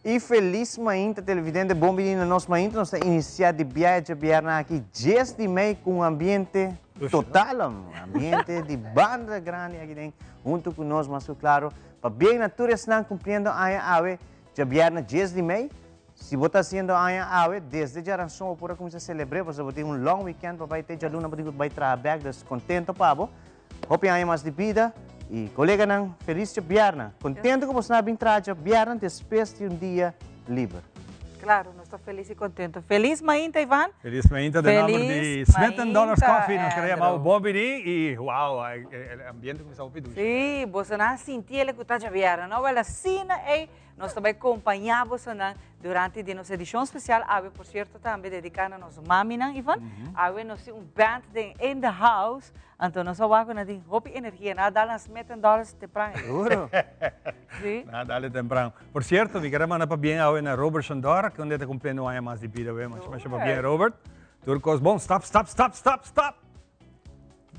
E feliz mainta televidente, bom menino, nós mainta, nós iniciar de viagem aqui 10 de maio com um ambiente total, um ambiente de banda grande aqui dentro, junto com nós, mas claro, para bem natureza não cumprindo a ave, já viernes 10 de maio, se você está fazendo a ave, desde já a sua por começar a celebrar, você vai ter um long weekend, vai ter já luna, vai trabalhar, contento para você, hope aí mais de vida. E colega não, feliz de viernes. Contento que você não entrar de viernes depois de dia livre. Claro, nós estamos felizes e contentos. Feliz mainta, Ivan. Feliz mainta de nome de Smith Dollars Coffee. Nós queremos chamar o bom e uau, o ambiente começou a pedir. Sim, você não sentiu ele que está de viernes, não? Ela assina e nós também acompanhamos durante a nossa edição especial. Ave, por certo, também dedicada a nossa mamina, Ivan. Ave, nós temos band in the house. Então, nós vamos com hope energia, nada nas $100 temprano. Seguro? Sim. Nada temprano. Por certo, vi queremos mandar para bem a Robert Sandor, que onde está cumprindo um ano mais de vida, mas para bem Robert. Turcos, bom, stop.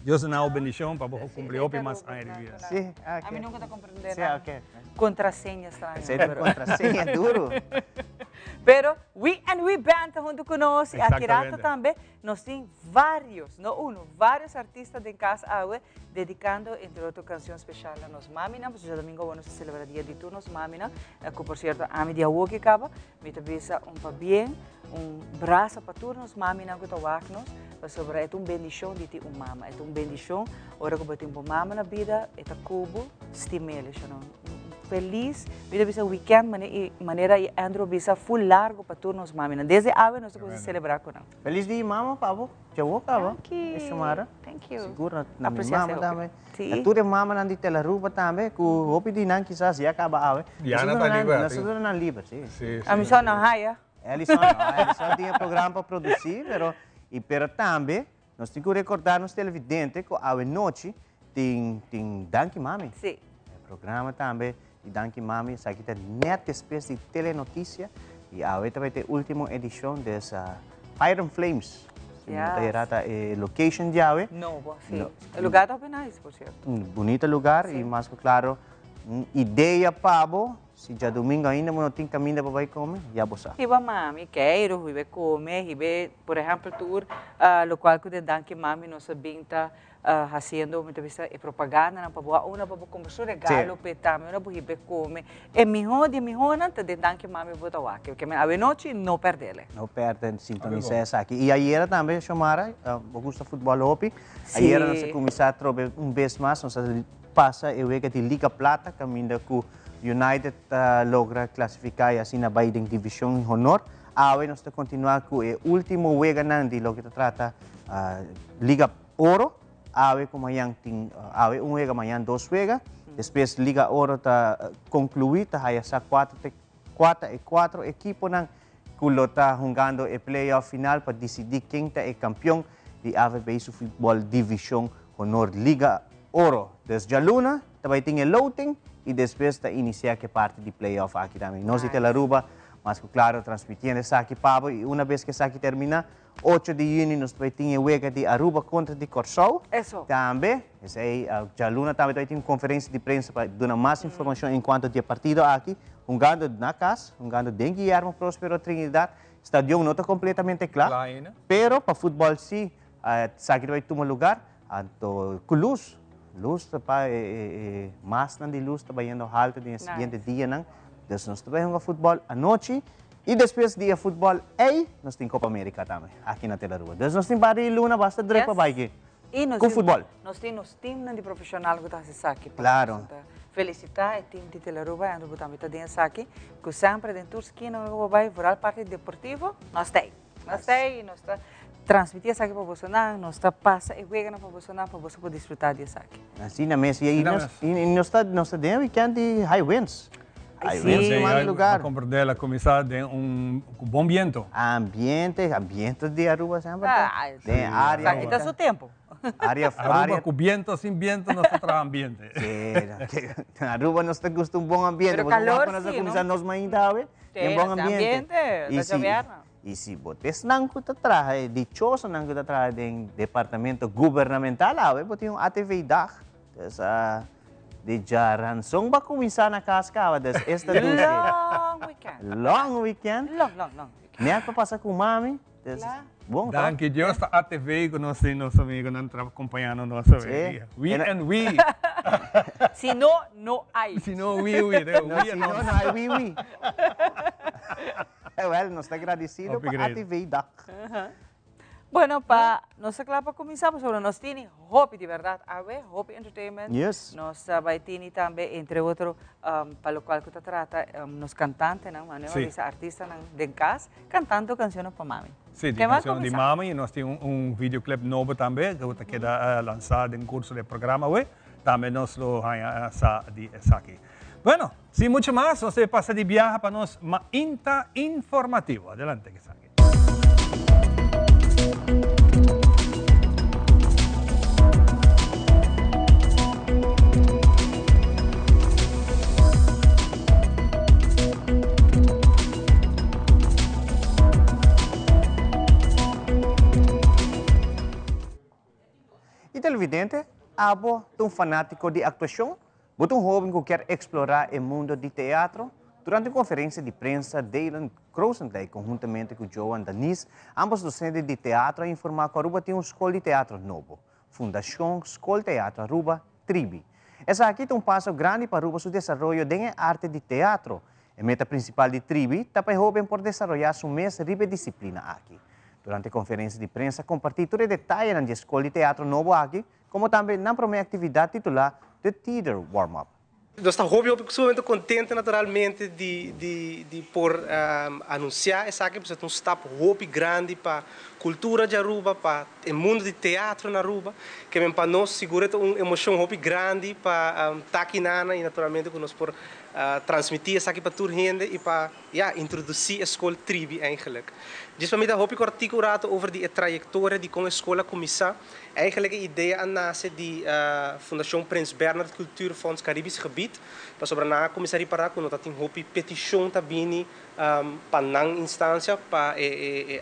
Deus não bendição para cumprir o mais a vida. Sim, a mim nunca está compreendendo. Sim, ok. Contrasenha está. Contrasenha duro. Pero we band junto conosco e aqui também nós temos vários artistas de casa dedicando entre outras canções especiais a nós mamina, porque já domingo vamos celebrar dia de tu nós mamina, que por certo a mim dia hoje acaba, me tabisa para bem, braço para tu nós mamina que tawak nós, para sobre é bendição de ti mama, é bendição, ora que batem por mama na vida, é cubo, stimele, feliz, vida bisa weekend maneira e Andrew bisa full largo para turnos mamina. Desde ave nós vamos celebrar com ela. Feliz dia mama, Pablo. Tchau, Pablo. Thank you. Seguro na mama também. Sim. A tua mama não de tela ruba também, que o hopi de não quizás já acaba ave. Diana está livre. Nós estamos na livre, sim. A missão não raia. Eles só tinha programa para produzir, pero também nós temos que recordar nos televidentes que a noite tem Danke Mami. Sim. O programa também e Danke Mami, sa kita net espécie de telenotícia e agora vai ter a última edição dessa Fire and Flames. Está location de agora. Novo, sim. O lugar está bem nice, por certo. Bonito lugar e mais claro, ideia Pabo, se já domingo ainda não tem caminho para vai comer, já você. Iba mami, quero, iba comer, iba, por exemplo, tour, lo qual que de Danke Mami nós sabinta haciendo muitas vezes propaganda na paboa uma para comprar regalo petame uma para iba comer é melhor não de Danke Mami botar lá que a noite não perdele. Não perde sintonizar essa aqui. E aí também chamara, gosta futebol hopi. Aí nós começar a trocar vez mais, nós passa e vê que tem Liga Plata, caminho com United logra classificar assim na Biden Division Honor. Agora nós está continuar com o último wega nandi lo que trata Liga Oro. Agora como amanhã tem wega amanhã dois wega. Depois Liga Oro está concluída, aí essa quatro equipos nang que está jogando o playoff final para decidir quem é campeão de AVB Futebol Division Honor Liga Oro. Desde a luna, também tem o loading e depois está iniciar que parte de playoff aqui também. Nós de Telaruba, mas claro, transmitindo essa aqui Pabo e uma vez que essa aqui termina, 8 de junho nós também tem o wega de Aruba contra de Corsol. Isso. Também, essa aí, a luna também tem uma conferência de prensa para dar mais informação enquanto de partido aqui, jogando na casa, jogando de Guilherme Próspero Trinidad, estádio não está completamente claro, pero para futebol sim, aqui vai tomar lugar, com luz para mais de luz trabalhando alto no seguinte dia não, nós trabalhamos futebol à noite e depois dia futebol nós temos Copa América também aqui na Telarua. Nós temos várias luna basta direto para bike com futebol. Nós temos time de profissional que está aqui. Claro. Felicitar o time de Telaruba, ando também está dentro aqui, que sempre dentro esquina no vai virar parte deportivo, nós temos, transmitir isso aqui para você, nós está passa e juega para você poder desfrutar disso aqui. Assim na mesa e nós está dentro weekend de high winds. High winds em mais lugar. Compreender a começar de bom vento. Ambiente de Aruba sempre. Tem área. Está seu tempo. Aruba com viento, sem viento, nós está para ambiente. Sim, Aruba nós está gostando um bom ambiente. Pero calor, nós começar nós ainda, tem bom ambiente. E se botes não que trabalha, dichoso não que trabalha em departamento governamental, tem atividade de jaran. Song ba começar na cascava des esta long weekend. Long weekend. Long. Net para passar com mami. Claro. Bom, Dank je, Deus está a TV com nós amigos não acompanhando nossa vida. We and we. Si no, no hay. Se não, we. We and não, nós. não, oui. Well, nós estamos agradecidos para a TV DAC. Bueno, nós clapa começamos sobre nós tini Hopi de verdade, Hopi Entertainment. Yes. Nós vai tini também entre outros para o qual que trata nos cantantes, não, Manuel, Sí. esse artista não, de casa cantando canções para mami. Sim, de canção de mami, nós temos videoclip novo também, que queda lançado em curso do programa, também nós lo vamos aqui. Bueno, sem muito mais, nós vamos passar de viagem para nós, uma informativo. Adelante, que sabe. E televidente, abo um fanático de atuação, botou um jovem que quer explorar o mundo de teatro. Durante a conferência de prensa, Dylan Crosendijk, conjuntamente com Joan Danis, ambos docentes de teatro, informaram que Aruba tem uma escola de teatro novo, Fundação Escola de Teatro Aruba, Tribi. Essa aqui é um passo grande para Aruba seu desenvolvimento em arte de teatro. A meta principal de Tribi está para jovem por desenvolver sua mesma disciplina aqui. Durante a conferência de prensa, compartilhou todo detalhe na escola de teatro novo aqui, como também na primeira atividade titulada The Theater Warm-Up. Nós estamos sumamente contentes, naturalmente, de por anunciar essa aqui, porque é um step grande para a cultura de Aruba, para o mundo de teatro na Aruba, que para nós segura uma emoção grande para estar aqui e, naturalmente, que nós por transmitir essa aqui para toda a gente e para introduzir a escola Tribi, eigenlijk. Dus para mim, eu hoop articulado over die trajetória de como a escola começou. Eigenlijk a ideia nasce de Fundação Prins Bernhard Cultuurfonds Caribisch Gebied. Para sobre na começar a parar com nós tem hoop petição também para não instância para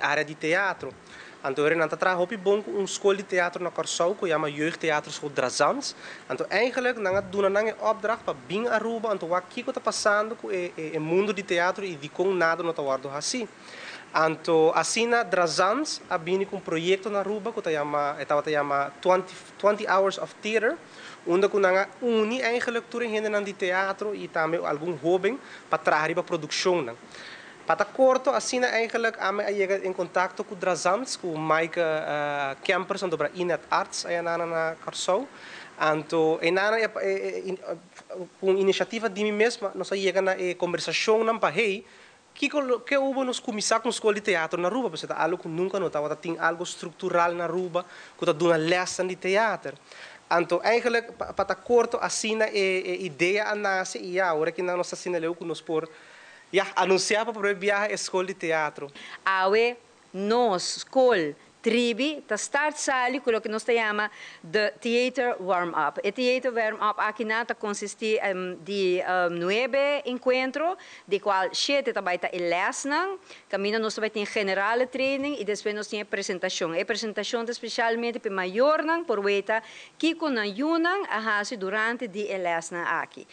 a área de teatro. Então, eu não trabalho hoop bom com uma escola de teatro na Corsau, que chama Jeugdtheaterschool Drazans. Então, eigenlijk nós doen een opdracht para bem Aruba, então o que está passando com o mundo de teatro e de como nada não está guardado assim. Então, assim na Drazans, a bem com um projeto na Aruba que estava chama 20 Hours of Theater, onde nós uni eigenlijk toda gente de teatro e também algum jovem para trazer para a produção. Para corto, assim, eigenlijk chega em contato com o Drazans, com o Mike Kempers, sobre Inet Arts, aí na Corsau. Então, com iniciativa de mim mesma, nós chegamos na conversação para que houve nos começar com a escola de teatro na Aruba, porque é algo que nunca notava, tem algo estrutural na Aruba, que está dando leção de teatro. Então, eigenlijk, para corto, assim, a ideia nasce e agora que nós assinalamos que nós por anunciar para viajar à escola de teatro. Awe, nós, escola, Tribi, ta start sali com o que nós chamamos de Theater Warm-Up. O Theater Warm-Up aqui nata consiste de 9 encontros, de qual 7 também está lesson, caminho nós também tem general training e depois nós tem apresentação. A apresentação especialmente para maior não por weta que com a yunang a durante de lesson aqui.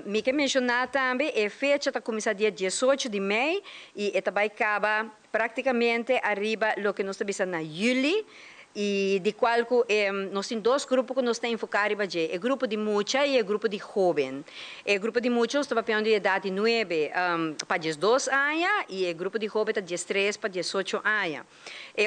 Me que mencionar também a fecha está começar dia 18 de maio e também acaba praticamente arriba lo que nós estamos na julho e de qual nós temos dois grupos que nós temos enfocado o grupo de mucha e o grupo de jovem. O grupo de mucha está para de idade 9 para 12 anos e o grupo de jovem está 13 para 18 anos.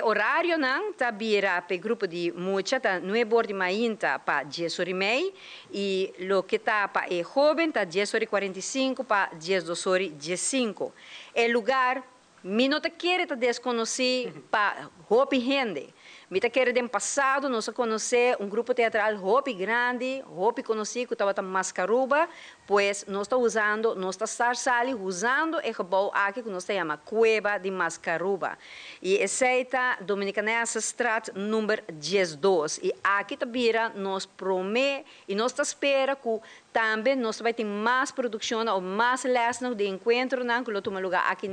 O horário não está vira para o grupo de mucha está 9h30 para 10h30 e lo que está para o jovem está 10h45 para 12h15. O lugar me não te quer te desconhecer para Hopi gente. Me te quer do passado nós conhecer grupo teatral Hopi grande, Hopi conhecido que estava em Mascaruba, pois nós estamos usando, nós estamos usando o gebouw aqui que nós chamamos Cueva de Mascaruba. E essa é a Dominicanesa Straat número 12. E aqui também nós promete e nós esperamos que também nós vai ter mais produção ou mais lessons de encontro que lo toma lugar aqui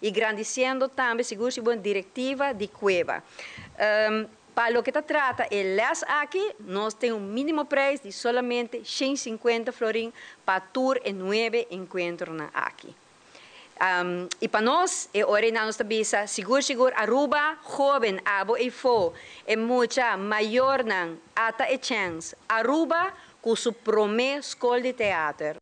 e grandecendo também seguro se boa diretiva de Cueva. Para o que se trata, el les aqui, nós temos um mínimo preço de solamente 150 florins para tour e 9 encontros aqui. E para nós, ora na nossa bisa, seguro, Aruba, jovem, abo e fo, é muita maior não, ata e chance. Aruba, com sua promessa escola de teatro.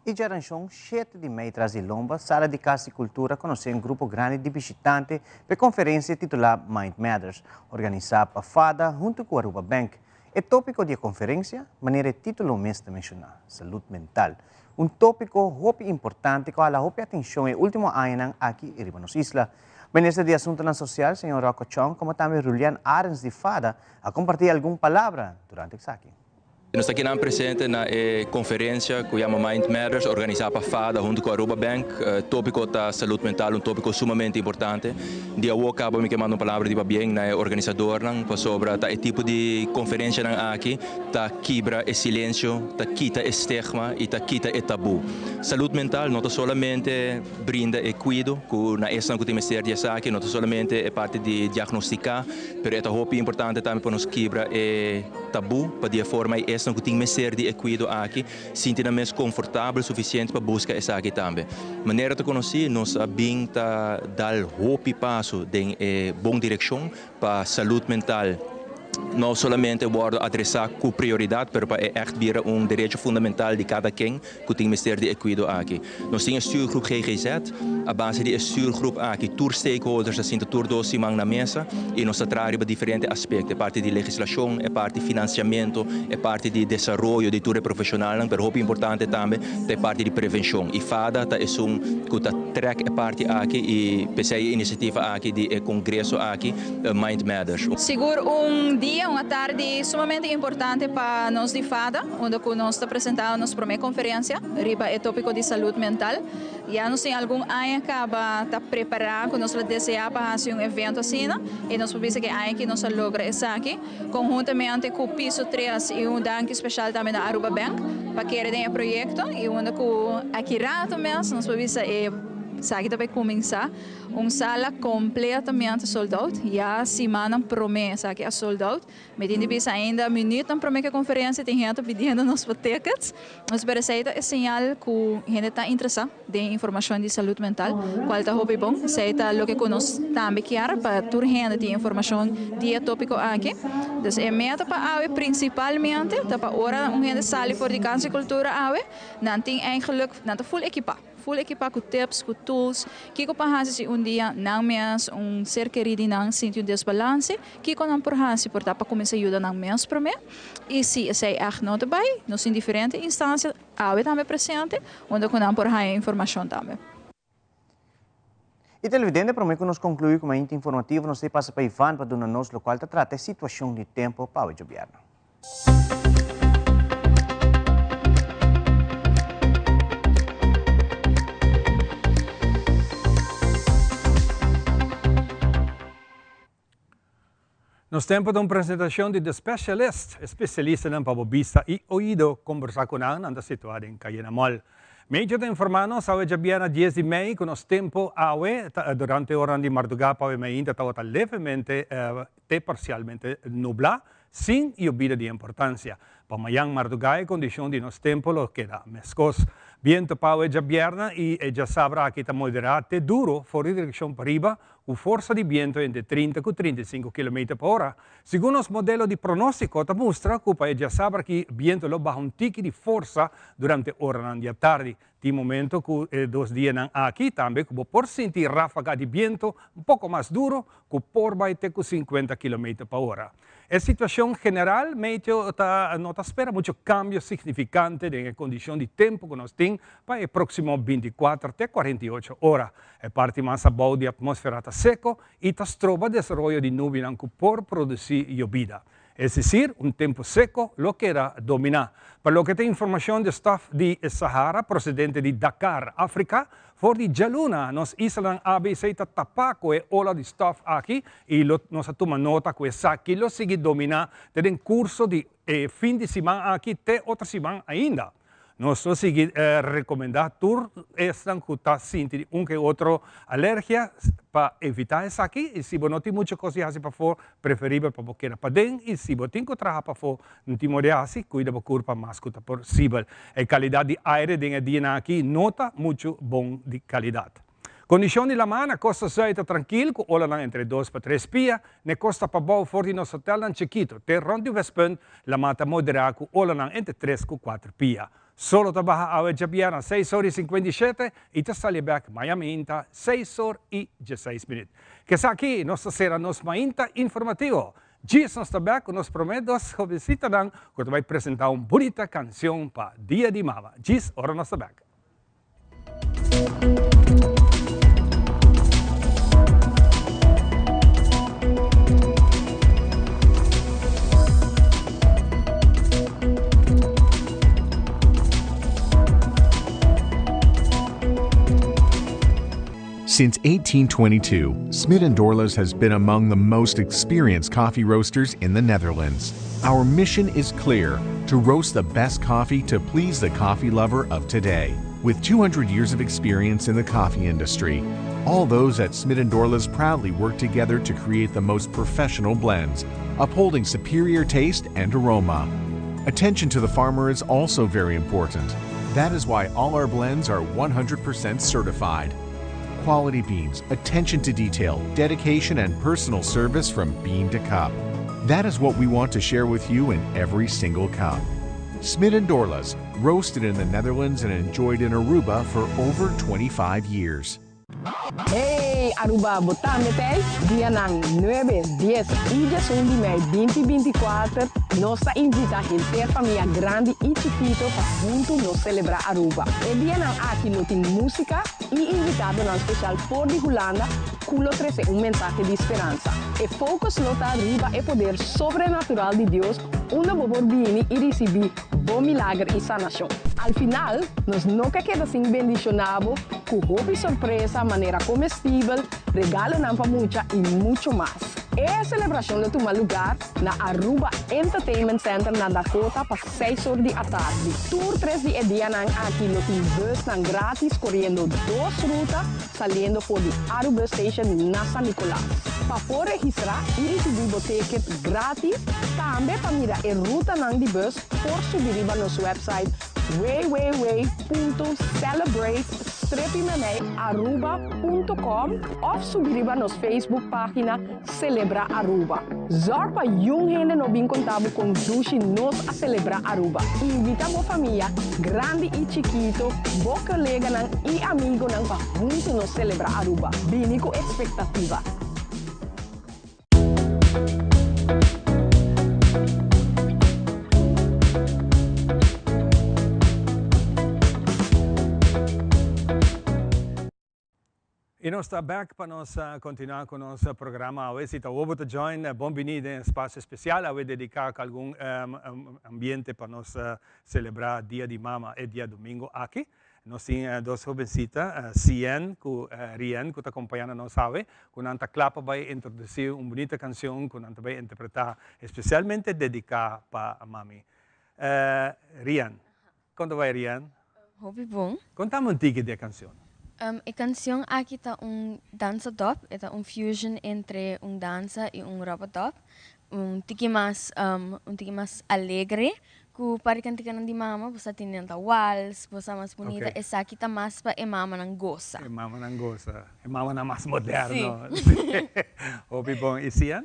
E já arranjou 7 de maio traz Lomba, Sala de Casa e Cultura, conhecer um grupo grande de visitantes para a conferência titulada Mind Matters, organizada por FADA junto com a Aruba Bank. O tópico da conferência, maneira título mesmo mencionar, saúde mental. Um tópico muito importante que a hope atenção no último ano aqui em Ribanos Isla. O ministro de Assuntos Sociais, Sr. Rocco Chong, como também Julian Arens de FADA, a compartilhar alguma palavra durante o aqui. Nós estamos aqui presente na conferência que chama Mind Matters, organizada por FADA junto com a Aruba Bank. O tópico da saúde mental, um tópico sumamente importante. Dia hoje acabo me chamando uma palavra de bem na organizador sobre o tipo de conferência aqui, tá quebra o silêncio, tá quita o estigma e tá quita o tabu. Saúde mental não somente brinda e cuido, que na essa que temos de aqui, não somente é parte de diagnosticar, mas é muito importante também para nos quebra o tabu, para de forma essa que tem ser de cuidado aqui, sentir-nos confortável o suficiente para buscar essa aqui também. Maneira de conhecer, nós bem tá dar hope passo em boa direção para a saúde mental. Não somente vou adressar com prioridade, mas para echt vir direito fundamental de cada quem que tem ser de cuidado aqui. Nós temos a stuurgroep GGZ, a base de stuurgroep aqui, todos stakeholders assim todos simang na mesa e nós trabalhamos para diferentes aspectos, é parte de legislação, é parte de financiamento, é parte de desenvolvimento de tour profissional, mas muito importante também é parte de prevenção. E FADA é que track é parte aqui e pensei a iniciativa aqui de congresso aqui, Mind Matters. Seguro dia, uma tarde sumamente importante para nós de FADA, onde nós estamos apresentando nossa primeira conferência, riba é tópico de saúde mental. Já nós temos algum ano que está preparado, que nós desejamos para fazer evento assim, e nós podemos que ano que nós logra isso aqui, conjuntamente com o Piso 3 e dank especial também da Aruba Bank, para que o projeto, e onde aqui rato mesmo, nós podemos sabe que vai começar sala completamente sold out. Já semana promessa que é sold out. Mas ainda minuto para a conferência tem gente pedindo nos tickets. Mas para isso é sinal que a gente está interessada em informação de saúde mental. Qual está hobby bom? Isso é o que nós também queremos para toda gente ter informação de tópico aqui. Então, é meta para a principalmente para hora gente sale por de casa e cultura não tem eigenlijk não full equipar com tips, com tools, que com fazer dia não mais ser querido não sentir desbalance, que com não por fazer para começar a ajudar não mais para mim. E se é não também, nós em diferentes instâncias também presente, onde com não por informação também. E televidente, para mim que nós concluímos com uma íntima informativa, nós passa para Ivan para donar nos local que trata a situação de tempo para o governo. Nos tempo de uma apresentação de The Specialist, especialista em vista e ouvido, conversar com a na situação em Cayena Mall. Medyo de informanos, awe jabiana 10 de maio, com nosso tempo awe, durante a hora de madrugada, awe may ainda estava levemente, parcialmente nubla, sem lluvia de importância. Pamayang madrugada, condição de nosso tempo, lo queda mescos. Viento awe jabiana e já sabrá que está moderado, duro, fora de direção para riba, com força de viento entre 30 e 35 km por hora. Segundo os modelos de pronóstico, mostra que já sabrá que viento lo baja tique de força durante a hora da tarde. De momento que 2 dias aqui também, que por sentir ráfaga de viento pouco mais duro, que por baixo com 50 km por hora. A situação general, meio não espera muito cambio significante na condição de tempo que nós temos para o próximo 24 até 48 horas. A parte mais boa de atmosfera está seco e está trova desenvolvimento de nuvens que por produzir lluvia. Es decir, un tempo seco lo queda dominar. Para lo que tem informação de staff de Sahara, procedente de Dakar, África, for de Jaluna, nos islas ABC está tapado com a ola de staff aqui e nós toma nota que essa aqui lo sigue dominar desde o curso de fim de semana aqui até outra semana ainda. Nós seguimos recomendar todos estão que está sentindo que outro alergia para evitar isso aqui. E se você não tem muita coisa assim para fora, preferível para você para dentro. E se você tem que trabalhar para fora, não tem modo assim, cuida para curva mais que possível. A qualidade de ar dentro dia aqui nota muito bom de qualidade. Condição de la mana, costa saita tranquilo, com olha entre 2 para 3 pia, ne costa para bom for de nosso hotel chiquito. Ter rondo vespen, la mata moderada, com olha entre 3 para 4 pia. Solo trabaja a Jabiana 6h57 e te sale back Miami Inta 6h16 minutos. Que sa aqui, nossa será nos mainta informativo. Gis nos back, nos prometos, jovencita dan, que vai apresentar uma bonita canção para Dia de Mama. Gis, ora nos back. Since 1822, Smit & Dorlas has been among the most experienced coffee roasters in the Netherlands. Our mission is clear: to roast the best coffee to please the coffee lover of today. With 200 years of experience in the coffee industry, all those at Smit & Dorlas proudly work together to create the most professional blends, upholding superior taste and aroma. Attention to the farmer is also very important. That is why all our blends are 100% certified. Quality beans, attention to detail, dedication, and personal service from bean to cup. That is what we want to share with you in every single cup. Smit & Dorlas, roasted in the Netherlands and enjoyed in Aruba for over 25 years. Hey, Aruba, botame tay, dia nang 9, 10 e 11 de maio 2024, nossa invita a inteira família grande e chiquito para junto nos celebrar Aruba. E dia nang aqui não tem música e invitado na especial por de Holanda, culo trece mensaje de esperança. E focus nota Aruba é poder sobrenatural de Deus, onde vos viene e receber bom milagre e sanação. Al final, nos nunca queda sem bendicionado, com roupa e surpresa, maneira comestível, regalo na família e muito mais. E a celebração de tomar lugar na Aruba Entertainment Center na Dakota para 6 horas da tarde. Tour 3 dia aqui no tem bus grátis correndo 2 rutas, saindo por de Aruba Station na San Nicolás. Para registrar e receber o ticket grátis, também para mirar a ruta de bus por subir no nosso website www.celebrate-aruba.com ou subir na nossa Facebook página Celebra Aruba. Zorg para jong gente no bem contável com Dushi nos a celebrar Aruba. Invita a família, grande e chiquito, bo colega e amigo para juntos nos celebrar Aruba. Bem com expectativa. E nós estamos back para nós continuar com o nosso programa. Hoje, se está a join, bem-vindo em um espaço especial, a dedicar a algum ambiente para nós celebrar Dia de Mama e Dia Domingo aqui. Nós temos duas jovencitas, Cien e Rian, que estão acompanhando nós, que nós clapa vai introduzir uma bonita canção que nós vai interpretar, especialmente dedicada para a mami. Rian, quando vai Rian? Hobby bom. Conta-me um tique da canção. A canção aqui está dança top, é fusion entre dança e roupa top, tiki mais alegre, que para cantar de mama, você tem waltz, você é mais bonita, okay. Essa aqui está mais para a mama não gosta. A mama não gosta, a mama não mais moderno. Hobby bom, e Cian?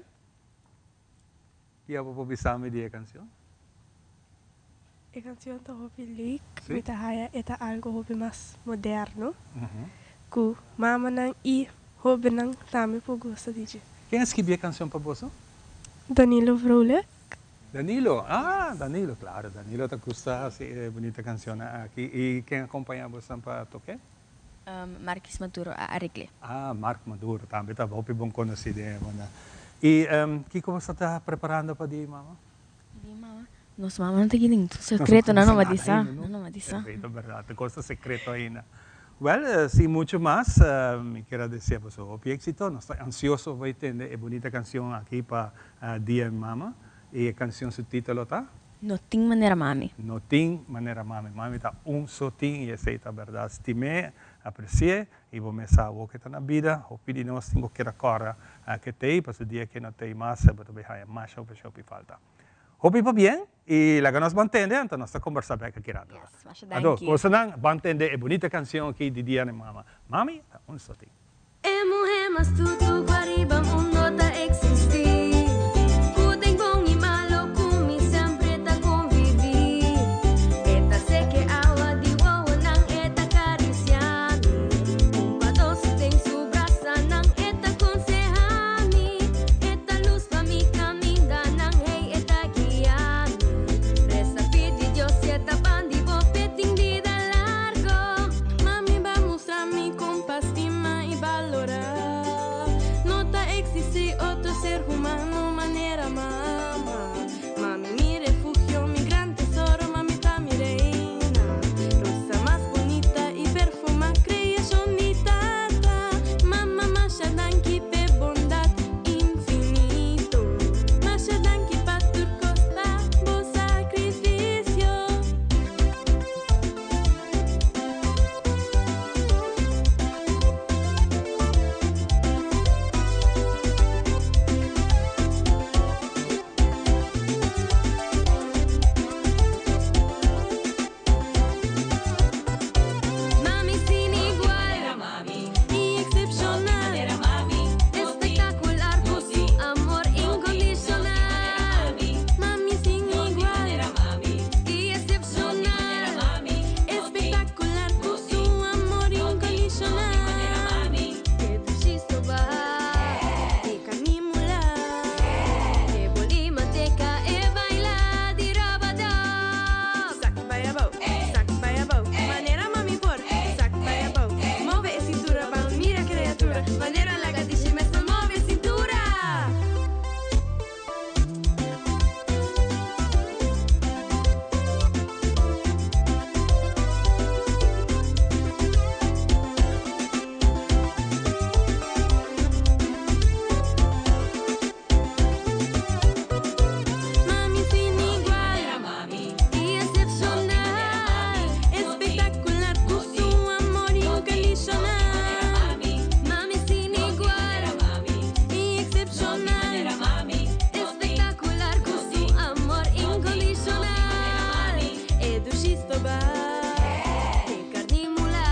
E a popo bisame de canção? A canção está hobby leuk, met haya é algo hobby mais moderno. Que mama nang e hobby nang também por gosto de. Quem escreveu a canção para você? Danilo Vrolijk. Danilo, Danilo, claro, Danilo te gusta essa bonita canção aqui. E quem acompanha você para tocar? Marquis Maduro, a Arigle. Mark Maduro, também está bom conhecido. E o que você está preparando para dia, mama? Dia, mama? Nossa, mama não tem ninguém. Secreto, não vai dizer. Não vai dizer. É verdade, coisa secreto ainda. Well, sim, muito mais. Me quero dizer a você, o éxito, nós estamos ansiosos para entender a bonita canção aqui para Dia de Mama. E a canção, seu título está? No ting manera mami. No ting manera mami. Mami está so ting e aceita verdade. Estimé, aprecié e vou começar o que está na vida. O pedi nós tenho que recordar que tem, para o dia que não tem mais, para ver mais o que falta. Hopi pa bien e la que nós mantende, então nós estamos conversando aqui aqui. Yes, Ado, coisa não, mantende é bonita canção aqui de dia de mama. Mami, tá so ting. É mulher, mas tudo guariba, mundo tá existir. Putem bom e malo, comi sempre tá conviver. Eta sei que água de uau, não eta cariciami. Patos tem subraça, não eta consejami. Eta luz pra mi caminda, não hei eta guiami. Resta pedi Dios, eta bandi, vou peting vida largo. Mami, vamos a mi compas, no ta existe otro ser humano, manera mama. Mami, mi refugio, mi gran tesoro, mami, ta mi reina. Rosa más bonita y perfuma, creación mi tata. Mamá, masha danki pe bondad infinito. Masha danki pa tu costa, bo sacrificio. Mami sin igual, y excepcional, espectacular por su amor incondicional. Mami sin igual, y excepcional, espectacular por su amor incondicional. Que tu xisto va, que canimula, que boli manteca e baila di rabada. Sac bayabao, manera mami por, sac bayabao. Move a cintura, ba, mira criatura, manera larga de chimesta, move a cintura. Mami sin igual, y excepcional, espectacular por su amor incondicional. Mami sin igual, y excepcional, espectacular por su amor incondicional. Edu xisto ba, e carnimula,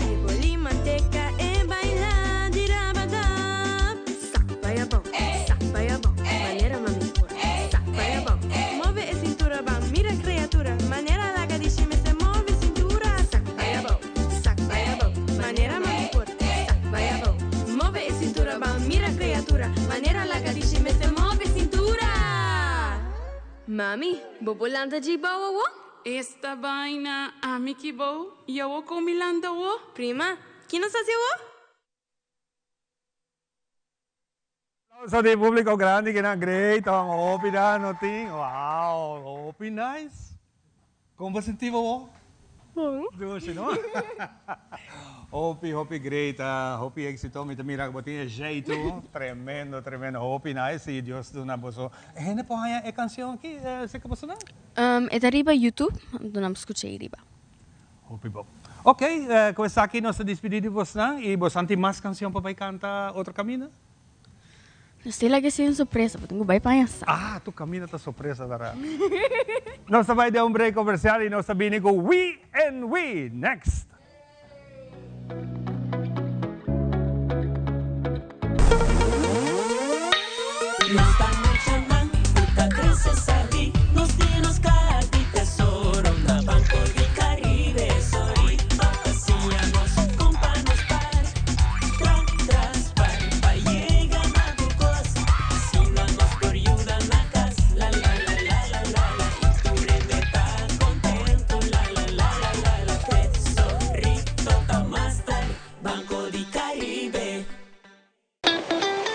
e boli manteca e baila di rabada. Sac bayabao, manera mami por, sac bayabao. Move a cintura ba, mira criatura, manera larga de chime se move cintura. Sac bayabao, manera mami por, sac bayabao. Move a cintura ba, mira criatura, manera larga de chime se move cintura. Mami, bobolanda de bawa wo? Esta vaina, amiki bo, yo comilando wo. Prima, que nos hace wo? So di público grande que na great, ang Hopi na no ting. Wow, Hopi nice. Como você sentiu o? Bom. Doce, não? Hopi great, Hopi éxito, me mira que botinha jeito, tremendo, Hopi nice e Deus do na boso. Hene po haya e canção aqui, se que boso na? Eta riba YouTube, do nam escuchei riba. Hopi bo. Ok, começar aqui nossa despedida de você e você tem mais canção para cantar outro caminho? Sei lá que é uma surpresa, porque não vai pensar. Ah, tu caminho tá surpresa, Dara. Nós vai dar break comercial e nós sabemos com We and We next. Esta noche man, puta crece sabi, nos dinos cara de tesoro, na Banco de Caribe, sorry, vacacionamos, compa nos par, tras, pa llega na tu cos, assinamos por ayuda na casa, la, y tu remeta contento, la, te toca más tarde, Banco de Caribe.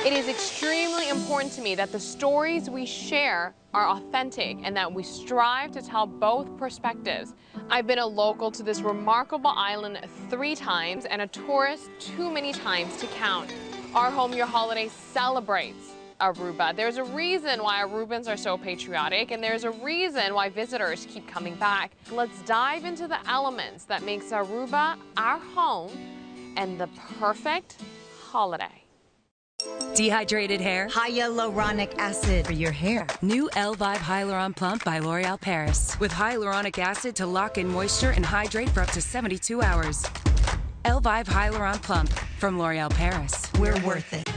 It is extremely important to me that the stories we share are authentic and that we strive to tell both perspectives. I've been a local to this remarkable island 3 times and a tourist too many times to count. Our Home Your Holiday celebrates Aruba. There's a reason why Arubans are so patriotic, and there's a reason why visitors keep coming back. Let's dive into the elements that makes Aruba our home and the perfect holiday. Dehydrated hair? Hyaluronic acid for your hair. New Elvive Hyaluron Plump by L'Oreal Paris. With hyaluronic acid to lock in moisture and hydrate for up to 72 hours. Elvive Hyaluron Plump from L'Oreal Paris. We're worth it.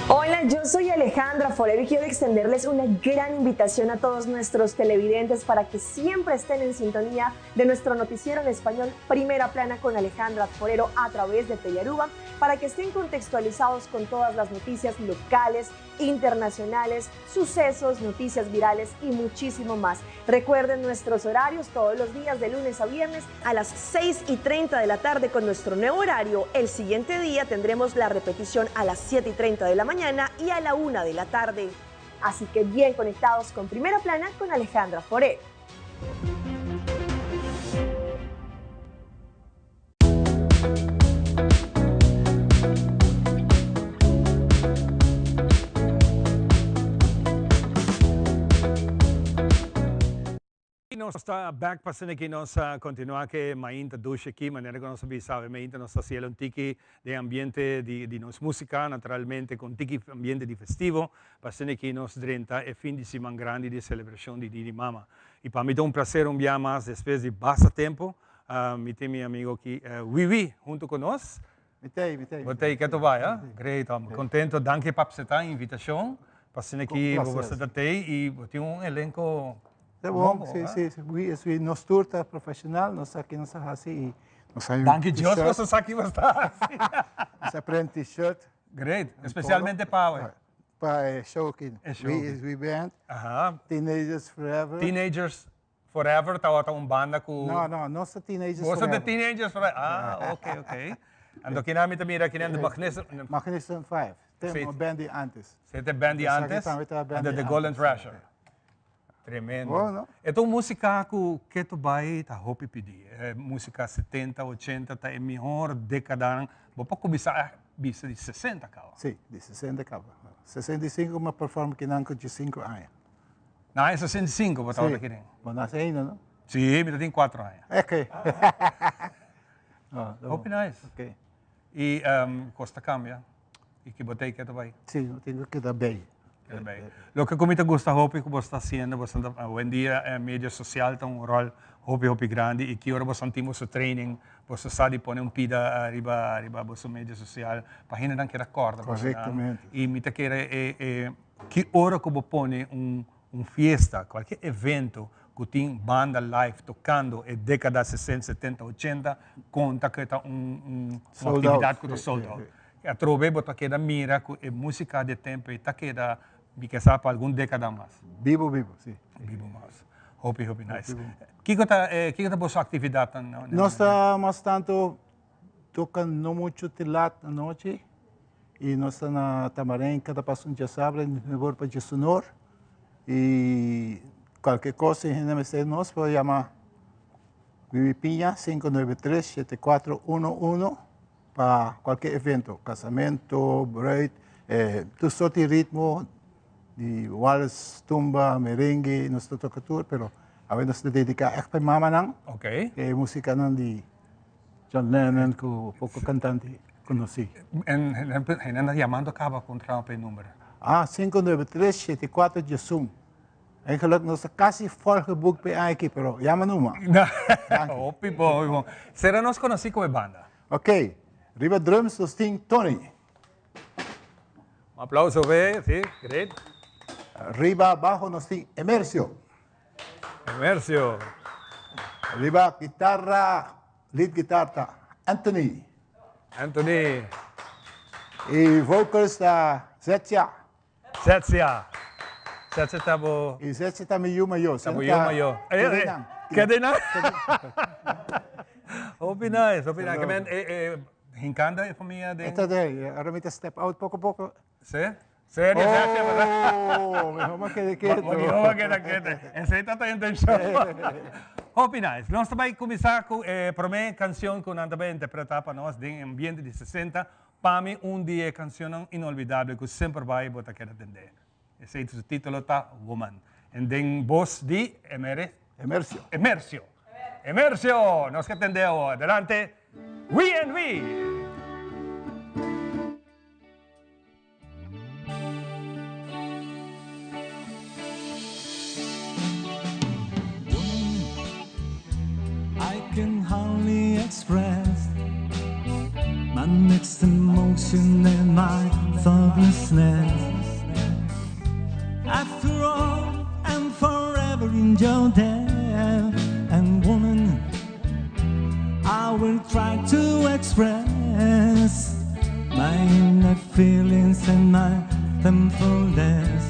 Hola, yo soy Alejandra Forero y quiero extenderles una gran invitación a todos nuestros televidentes para que siempre estén en sintonía de nuestro noticiero en español Primera Plana con Alejandra Forero a través de Telearuba, para que estén contextualizados con todas las noticias locales, internacionales, sucesos, noticias virales y muchísimo más. Recuerden nuestros horarios todos los días de lunes a viernes a las 6:30 de la tarde con nuestro nuevo horario. El siguiente día tendremos la repetición a las 7:30 de la mañana y a la 1 de la tarde. Así que bien conectados con Primera Plana con Alejandra Forero. Nós está back passando aqui nós continuar que mainta duche aqui maneira que nós sabe mainta nós cielo um tiki de ambiente de nos música naturalmente com tiki ambiente de festivo passando aqui nós 30 e fim de semana grande de celebração de Dia de Mama e para mim é prazer dia mais depois de bastante tempo me tem meu amigo aqui Wiwi junto com nós Botei que tu vai great contento danke para aceitar a invitação passando aqui você datei e tem elenco. Tá bom, sim. Nós turta profissional, nós aqui nós assim, nós Danke Deus, você aqui está. Nós aprende t-shirt. Great, especialmente para show aqui. We band. Teenagers Forever. Teenagers Forever, tá banda com. Não, nossa Teenagers Forever. Você Teenagers Forever. Ok. Ando aqui na minha mira aqui na Magnificent 5. Tem uma band antes. Você tem band antes? And the Golden Thrasher. Tremendo. Então, música que tu vai hopi pedir. Música 70, 80, tá é melhor década. Vou para começar de 60, cara. Sim, de 60, cara. 65, uma performance que não de 5 anos. Não, é 65, você está aqui. Mas nasce ainda, não? Sim, mas tem 4 anos. Ok. Hope nice. Ok. E costa cambia? E que botei que tu vai? Sim, eu tenho que dar bem. Lo que comita gusta hopi que você está haciendo, hoje em dia mídia social tem rol hopi grande e que agora você sentimos o training, você sabe pôr pida arriba você mídia social para gente não queira corda. Corretamente. E me queira que hora que você põe fiesta, qualquer evento que tem banda live tocando em década 60, 70, 80, conta que está uma atividade que está sold out. A trove bota queda mira que música de tempo e tá queda que sabe para algum década mais. Vivo, sim. Vivo mais. Hope nice. Que tá boa sua atividade? Nós estamos tanto tocando não muito telat na noite e nós estamos na Tamarém, cada passo já sabe, no vou para Sonor e qualquer coisa em MSC nós pode chamar Vivipinha 593-7411 para qualquer evento, casamento, braid, tu sorte de ritmo, de waltz, tumba, merengue, nós toca tudo, pero a veces nos dedica a para mama nang, música nang de John Lennon, que pouco cantante conheci. En anda llamando acaba contra o número. 593-7411. Eigenlijk nós quase volgeboekt bij aqui, pero llama numa. Hopi bom. Será nós conheci como banda? Ok. Riba drums, nós tem Tony. Aplauso, sí, great. Riba abajo, nós tem Emercio. Riba guitarra, lead guitarra, Anthony. E vocals da Zetsia. Zetsia tabo. E Zetsia tá meio maior. Tabo maior. Cadê não? Hope nice. Kemen hinkanda a família de. Esta daí, agora me step out pouco. Sério? Oh, mejor más que de quieto. Mejor que de quieto. Esa está en intención. Hope nice. Nós também começar com a primeira canção que nós também interpretar para nós em ambiente de 60. Para mim, dia canção inolvidável que sempre vai botar que atender. Esse é o título tá Woman. E tem voz de Emercio. Emercio, nós que atendeu. Adelante. We and We. I can hardly express my mixed emotion and my thoughtlessness. After all, I'm forever in your debt. And woman, I will try to express my inner feelings and my thankfulness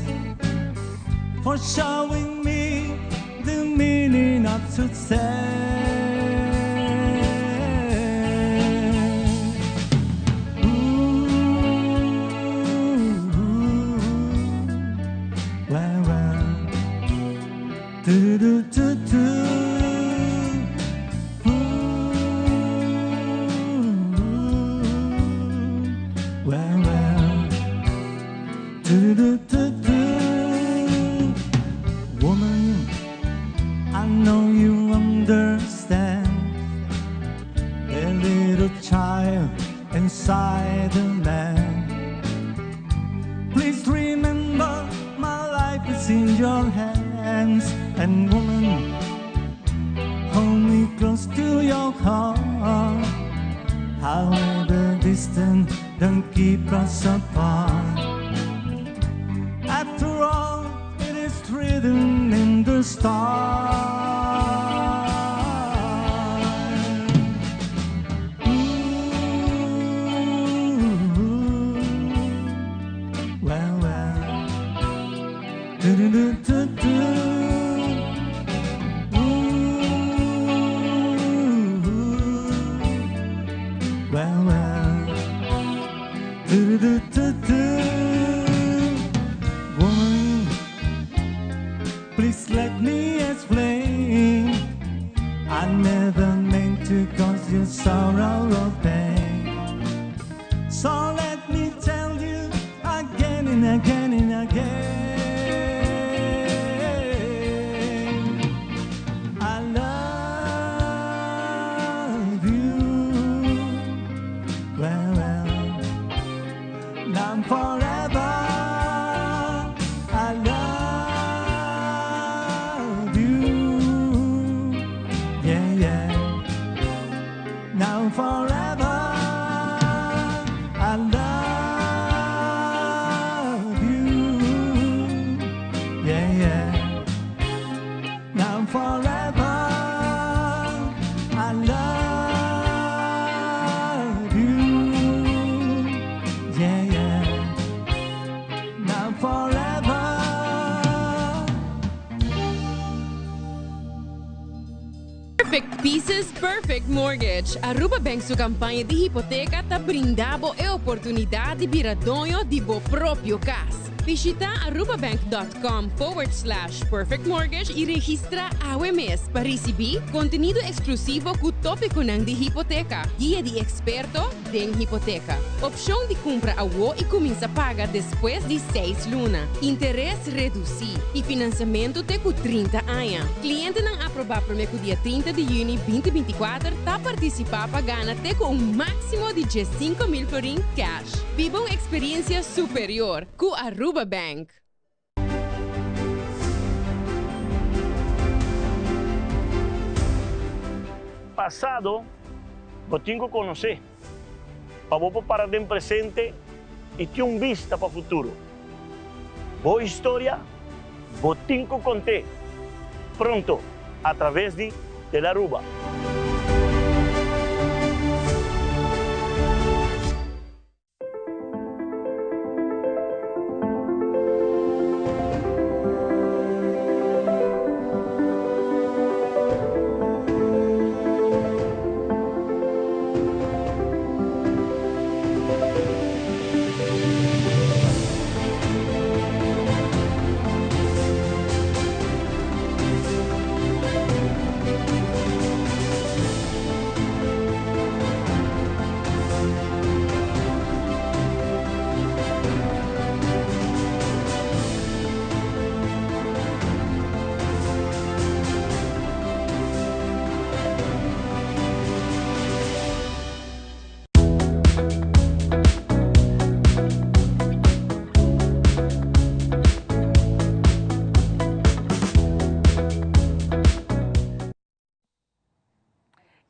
for showing me the meaning of success. Woman, I know you understand the little child inside the man. Please remember my life is in your hands. And woman, hold me close to your heart. However distant, don't keep us apart. After all, it is written in the stars. Well, do-do-do-do-do. Woman, please let me explain. I never meant to cause you sorrow or pain. So let me tell you again and again and again. I love you. Well, now and forever. I love you. Yeah, yeah. Now and forever. I love you. Yeah, yeah. Now and forever. I love you. Yeah, yeah. Now and forever. Perfect Pieces, Perfect Mortgage. Aruba Bank su campanha de hipoteca tá brindando a oportunidade de viradonho de bo próprio casa. Visita arubabank.com/perfect mortgage e registra AWMS para receber conteúdo exclusivo com tópico de hipoteca, guia de experto de hipoteca, opção de compra a e começa a pagar depois de 6 lunas, interesse reduzido e financiamento até com 30 anos. Cliente não aprovar para o dia 30 de junho 2024 tá participar para ganhar até com máximo de 15.000 florin cash. Viva uma experiência superior com Aruba Bank. Pasado, vos tengo que conocer, para vos parar en presente y tener un vista para el futuro. Vos historia, vos tengo que contar pronto a través de la Aruba.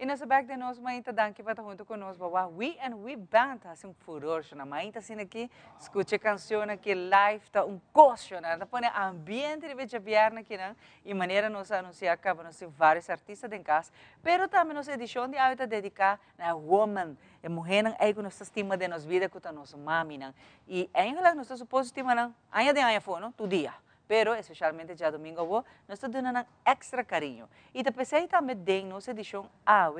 E nessa back de nós, mãe, danke para estar junto conosco. We and We Band, assim, furor, na mãe, tá assim aqui, escute canção aqui, live, tá gosto, né? Tá põe ambiente de vestibular aqui, né? E maneira nós anunciar que nós temos vários artistas em casa, pero também nossa edição de hoje tá dedicada a woman, a mulher, aí que nós estima de nossa vida, que tá nossa mami, né? E ainda nós estamos suposto estima, né? Ainda de ainda foi, não? Tu dia. Pero, especialmente já domingo, nós estamos dando extra carinho. E depois também tem nossa edição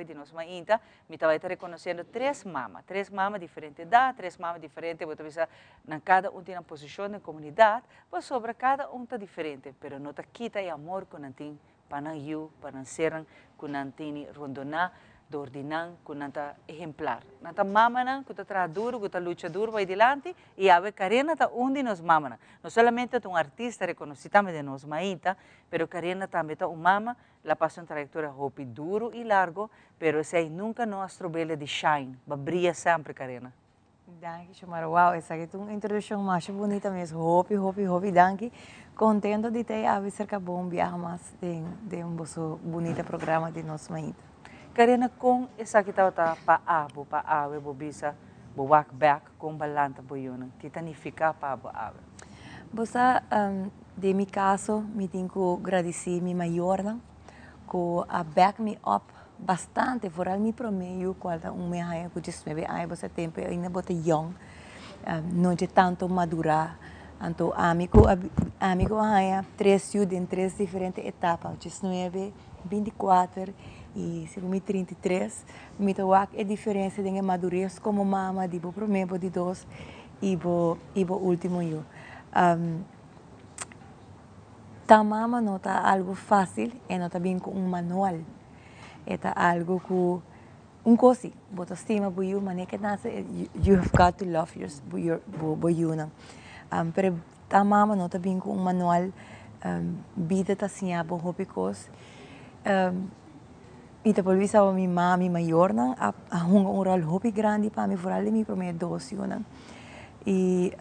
de nossa mãe, me estava reconhecendo três mamas diferentes idade, três mamas diferentes, você na cada um tem uma posição na comunidade, mas sobre cada um está diferente, pero não está quita e amor que não tem para não eu, para não ser, que não tem rondonar, de ordenar, que não está exemplar. Não está mama, que está duro, que está luta duro, vai adiante, e a Karina está onde nos mama. Não somente é um artista reconhecido também de nós, maíta, pero Karina também está uma mama, ela passa uma trajetória hopi duro e largo, pero essa aí nunca nos brilha de shine, brilha sempre, Karina. Danke, Xiomara. Wow, essa aqui é uma introdução mais bonita mesmo. Hopi, danke. Contento de ter a cerca bom viajar mais de bonito programa de nosso maíta. Karina, com essa que está para a bobisa, walk back com balanta boiona, que significa para a Você, de meu caso, me tenho que agradecer minha maior, que a back me up bastante, fora meu promedio, qual é um mês que eu me vejo, você tempo ainda bota young, não é tanto madurar, então amigo, três em três diferentes etapas, 19, 24 e segundo 33, me toa a diferença de madurez como mama, de primeiro, de dois e o último eu. Ta mama não está algo fácil, e não está bem com manual. É algo que coisa, bota estima por you, mas que nasa, you have got to love your pero ta mama não está bem com manual, vida está assim a bom hobicos. E depois vi a minha mãe maior, a um rol hobby grande para mim, fora de mim primeiro doce, e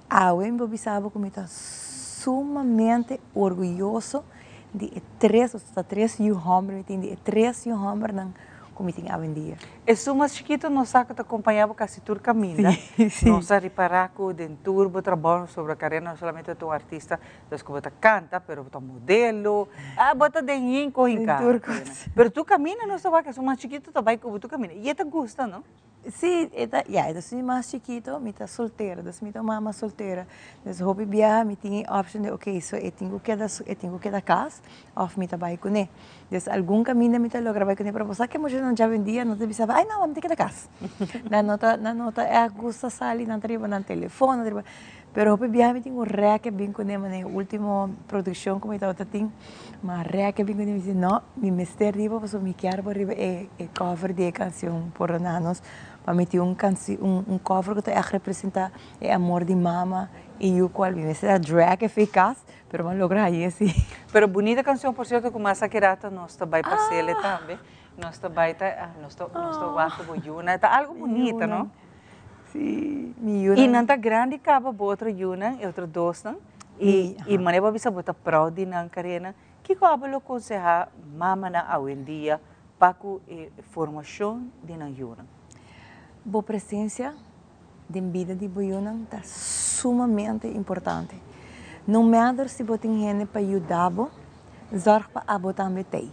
eu me pensava que eu estava sumamente orgulhoso de três homens, de três homens como tem a vendia. E se mais chiquito, nós acompanhava quase tudo caminho, nós reparar que o turbo trabalho sobre a carreira, não somente um artista, das que você canta, pero você modelo, bota denhinho com encargo. Pero tu caminha, nós sabemos que se mais chiquito, também como tu caminha. E te gusta, não? Sim, eu sou mais chiquito, eu estou solteira, eu sou mamãe solteira. Então, hobby viajar, eu tenho a opção de, ok, so eu tenho que dar casa, ou eu trabalho com ele. Então, algum caminho eu tenho que gravar com ele, para você que eu não já vendia, não te pensava, ai não, vamos ter que dar casa. Na nota, eu gosto de sair, não trabalho no telefone, pero hobby viajar, eu tenho um reque bem com ele, na última produção, como eu estava tendo, mas reque bem com ele, eu disse, não, me mestre riba, porque me quero riba, cover de canção por anos, para meter cover que representa o amor de mama e o qual me mestre drag eficaz, pero mas logra aí assim. Pero bonita canção, por certo, como essa que rata nós também parcela também, nós também nós guapo boiuna, tá algo bonita, não? Sim, e não tá grande caba outra yuna e outra dois, não? E maneira bisa bota proud na carreira, que caba lo aconselhar mama na hoje em dia para a formação de na yuna. Boa presença de vida de boiuna está sumamente importante. Não matter se você tem gente para ajudar, zorg para abo também tem.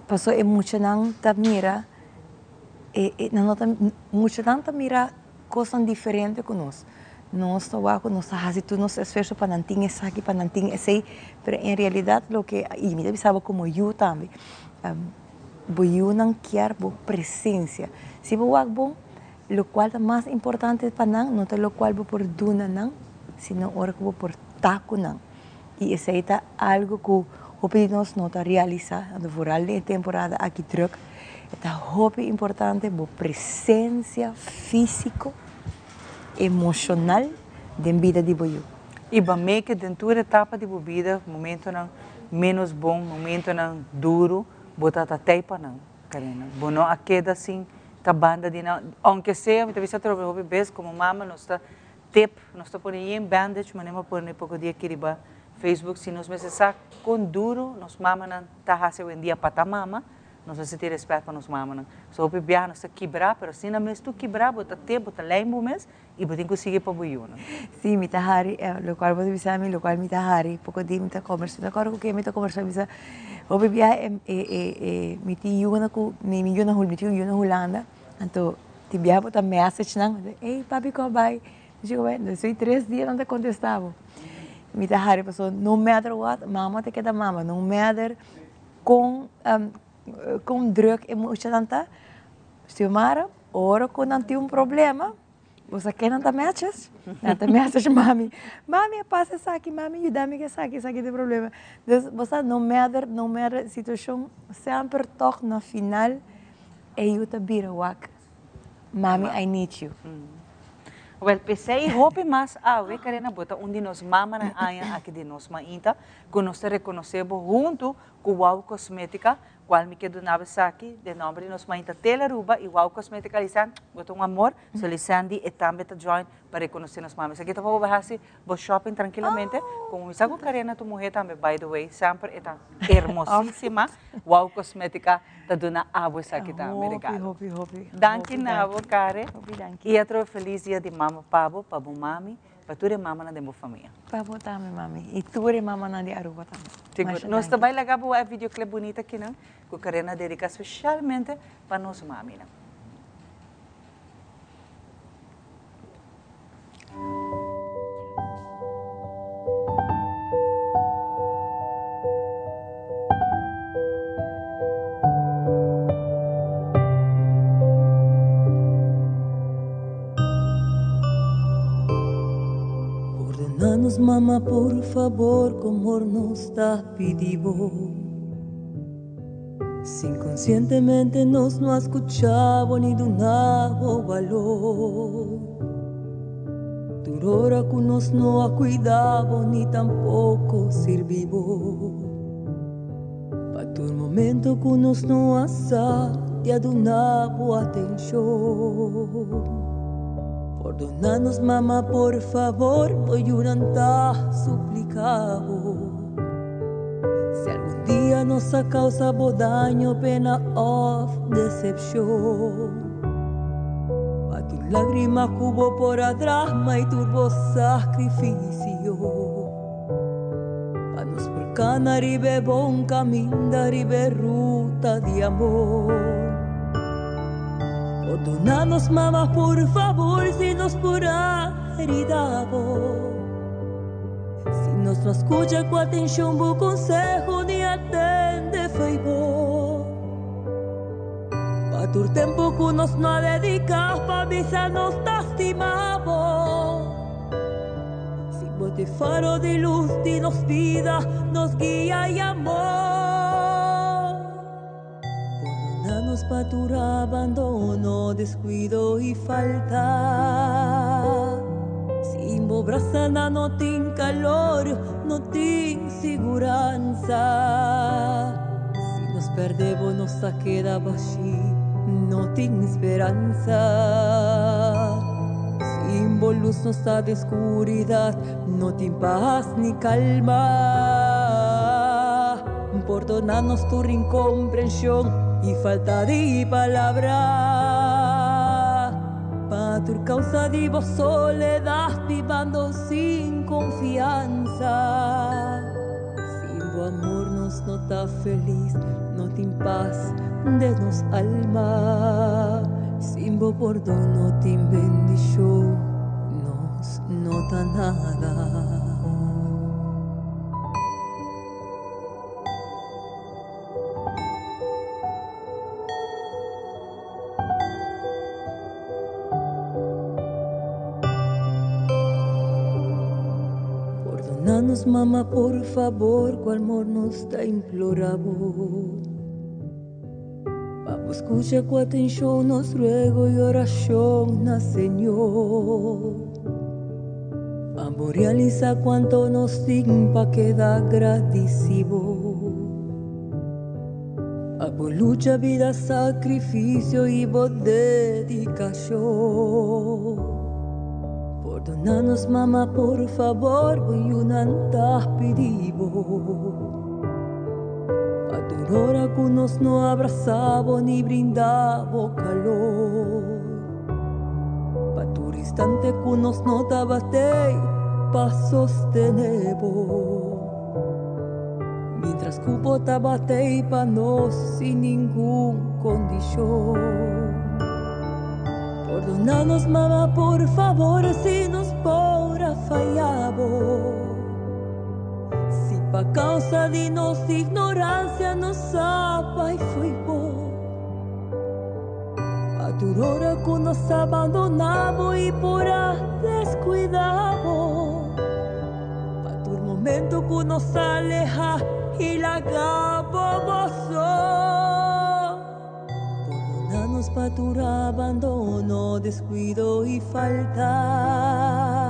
Passou emocionante tá mira, muito tá mira coisas diferentes conosco. Nós fazemos tudo nosso esforço para não ter isso aqui, para não ter isso aí, mas em realidade o que e me sabe como eu também, eu não quero boa presença. Se eu acho bom, o qual é mais importante para não é o qual eu por duna não, sino o que eu por taco não. E isso aí é algo que o pedimos nós realizar no final da temporada aqui truck. É importante boa presença física, emocional de vida de boiú. E para mim que dentro da etapa de vida, momento não menos bom, momento não duro, botar até para não, Karina. Bono a queda assim, tá banda de não, aunque seja, me talvez até o bebês como mama, nós tá tip, nós tá pondo em bandage, mas não pôr nem pouco dia que riba Facebook, si nos meses con duro, nos mama nan tahase hoy en día para mama, nos se tiene respeto para nos mama nan. So hopi biar nos quebrar, pero si na mes tu quebrar, bota te, bota lembo mes, e botin conseguir para buio. Sim, mita hari, lo qual você bisa mi, lo qual mita hari, pouco di mita conversa, na cor que mita conversa bisa. Hopi biar miti yuna ku, mi yuna hul, miti yuna Holanda, então ti biar bota message nang, ei papi ko bye, digo bem, sou 3 dias não te contestava. Mita hari passou, no matter what, mama te queda mama, no matter com druk e muita tanta, se mara, ora quando não tem problema, você quer não tá message, mami, passa isso aqui, mami, ajuda-me que isso aqui tem problema. Então, você no matter situação, sempre toca no final, e eu te bira wak, mami, I need you. Well, pensei hope mas we querendo botar onde nos mama na aia aqui de nos mainta, que nós reconhecemos junto com o Wow Cosmética, qual me quedo na aqui de nome nos mainta Tela Ruba e Wow Cosmética lisan, botou amor, so lisandi e também tá join para reconhecer nos mamas. Aqui tá vou bahasi, vou shopping tranquilamente, como me saco carena tu mulher também, by the way, sempre é hermosíssima. Wow Cosmética tá dando abo aqui tá, americano. Hopi. Danke na abo, care. E outro feliz dia de mama pabo, pabo mami, para tu mama na demo família. Pabo também, mami. E tu mama na de Aruba também. Nós também legal o videoclip bonito aqui, não? Que Karena dedica especialmente para nós mami, não? Ordenanos, mamá, por favor, como nos está pidiendo. Si inconscientemente nos no escuchaba ni donaba valor. Durora que nos no ha cuidado ni tampoco sirvió. Pa' todo el momento que nos no asa te donaba atención. Perdónanos, mamá, por favor, hoy uranta suplicado. Si algún día nos ha causado daño, pena o decepción, pa' tu lágrima cubo por atrás, y turbo sacrificio, pa' nos volcán arriba bon camino, arriba ruta de amor. Perdónanos, mamá, por favor, si nos pura heridado. Si nos no escucha con atención bu consejo ni atende favor. Pa' tu tiempo que nos no dedicas pa' avisarnos lastimamos. Si bote faro de luz y nos vida, nos guía y amor. Perdónanos pa' tu abandono, descuido y falta. Sin bobraza no tin calor, no tin seguranza. Si nos perdemos nos queda así, no tin esperanza. Sin luz nos da de oscuridad, no tin paz ni calma. Perdónanos tu incomprensión y falta de palabra. Pa' tu causa divo soledad, vivando sin confianza. Sin tu amor nos no está feliz, no te paz, denos alma. Sin tu perdón no te bendición, nos nota nada. Perdónanos, mamá, por favor, cual amor nos da implorado. Papo, escucha con atención, nos ruego y oración, na Señor. Vamos realiza cuanto nos dimpa queda agradecido. Papo, lucha, vida, sacrificio y voz dedicación. Perdonanos, mamá, por favor, voy unanta pedivo. Adorora que nos no abrazaba ni brindaba calor. Pa tu instante que nos no daba pa sostenevo. Mientras cubo tabate pa nos sin ningún condición. Perdonanos, mamá, por favor, si nos pora fallado. Si pa causa de nuestra ignorancia nos sapa y fuimos. A tu hora que nos abandonamos y por descuidamos. Pa tu momento que nos aleja y la acabamos. Perdonanos pa tu abandono, descuido y falta.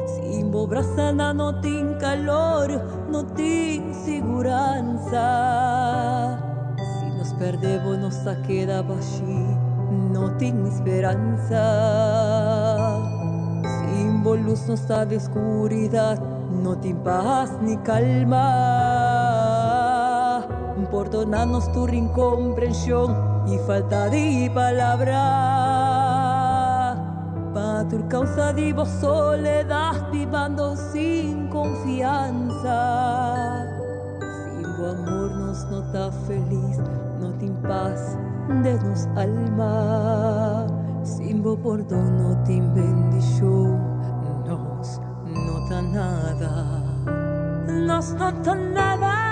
Sin bobraza no tin calor, no tin seguranza. Si nos perdemos nos queda así, no tin esperanza. Sin luz nos de oscuridad, no tin paz ni calma. Perdónanos tu incomprensión y falta de palabra. Pa tu causa de vos soledad, vivando sin confianza. Sin tu amor nos nota feliz, no te paz de nos alma. Sin vos perdón no te bendición, nos nota nada. Nos nota nada.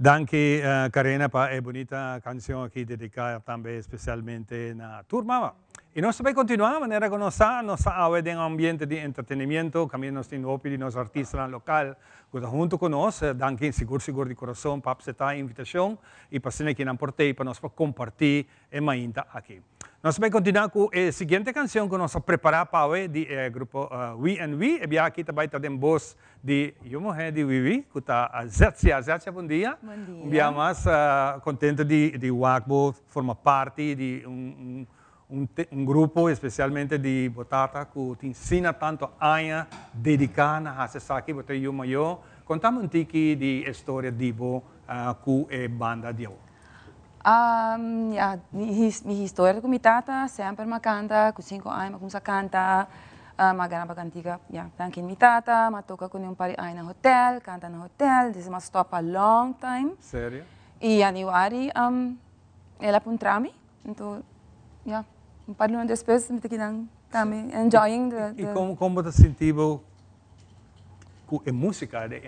Danke, Karina, pa bonita canción aqui dedicada também especialmente na turma. E nós também continuamos de maneira que nós estamos em um ambiente de entretenimento, também nós temos o de nosso artista local, que está junto conosco. Danke, seguro de coração, para aceitar a invitação e para ser aqui na porteira para nós compartilhar e mais aqui. Nós vamos continuar com a seguinte canção que nós preparamos para o grupo We and We. E aqui também tem voz de Wiwi, que está a Zetsia. Zetsia, bom dia. Bom dia. Um dia mais contente de Wakbo formar parte de um grupo, especialmente de Botata, que te ensina tanto a dedicar a essa aqui, botar eu. Contamos um pouquinho de história de Bo com a banda de hoje. Minha história com minha tata sempre me canta, com 5 anos eu comecei a cantar, ganhava cantiga, danke minha tata, me toca com par de anos no hotel, canta no hotel, this is stop a long time. Sério? E januari, ela puntrami, então, um par de anos depois, me também enjoying the... E como você sentiu com a música de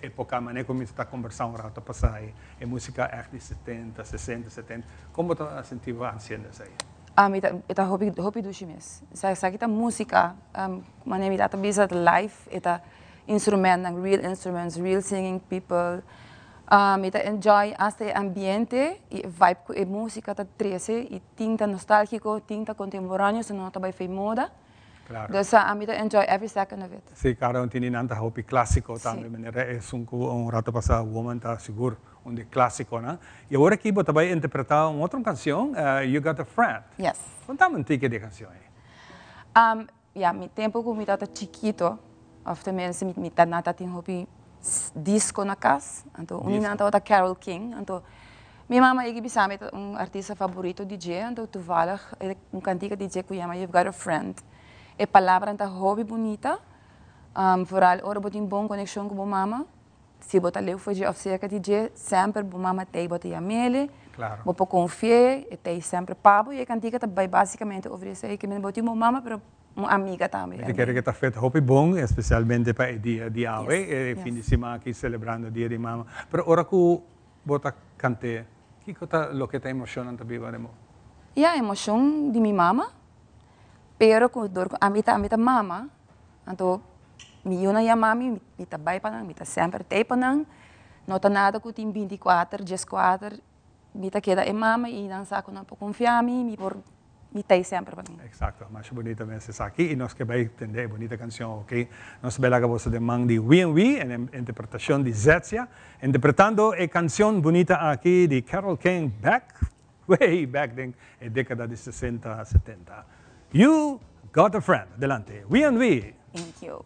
época, mas como está conversando um rato passado, a música de 70, 60, 70, como você sentiu a ansiedade isso aí? Eta hobby dushi mes. Sa kita música, mana mi tata bisa live, eta instrument, real instruments, real singing people. Mita enjoy hasta ambiente e vibe com a música ta trece e tinta nostálgico, tinta contemporâneo, se não tá bem feita moda. Claro. Dus I enjoy every second of it. Sim, cara, um tinha nanta hobby clássico também, maneira é rato passado, woman tá seguro, de clássico, né? E agora aqui você vai interpretar uma outra canção, You Got a Friend. Yes. Contame um pouco de canção aí. Mi tempo que mi tata chiquito, of tenminste mi tata tinha hobby disco na casa, então nanta outra Carole King, então minha mama ia bisa met artista favorito DJ, então toevallig cantiga DJ que chama You've Got a Friend. A palavra é hobby bonita, vooral ora botin bom conexão com a mama. Se botar leu foi de cerca de dia, sempre a mama tem botar yamele, claro. Botar confiar, tem sempre papo e a cantiga também basicamente oferecer que me botar uma mama para uma amiga também. Eu quero que está feito hobby bom, especialmente para o dia de hoje, fim de semana aqui celebrando o dia de mama. Mas ora que botar cante, que coisa lo que te emociona também, varemos? A emoção de minha mama. Pero kung amita mama, então mi yun na mami, mita bay pa nang, mita sempre tay pa nang, nota nada ko tim 24, 14, mita queda en mama y danza con un poco confiami, mi por mi tai sempre para mí. Exacto, más bonita veces aquí y nos que va a entender bonita canción, ok? Nos ve la voz de man de We en interpretación de Zetsia, interpretando a canción bonita aquí de Carole King way back then, en década de 60, 70. You Got a Friend, adelante. We. Thank you.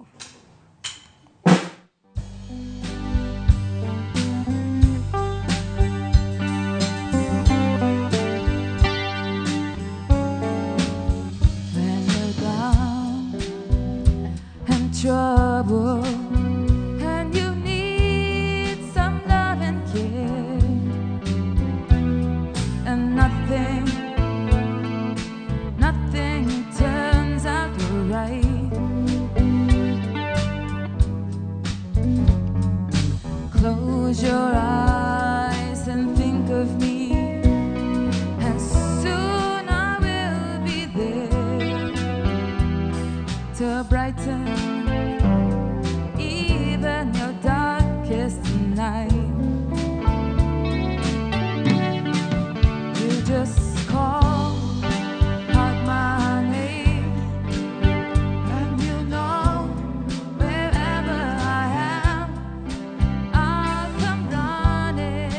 Trouble and you need some love and care, and nothing turns out right. Close your eyes and think of me, and soon I will be there to brighten even your darkest night. You just call out my name, and you know wherever I am, I'll come running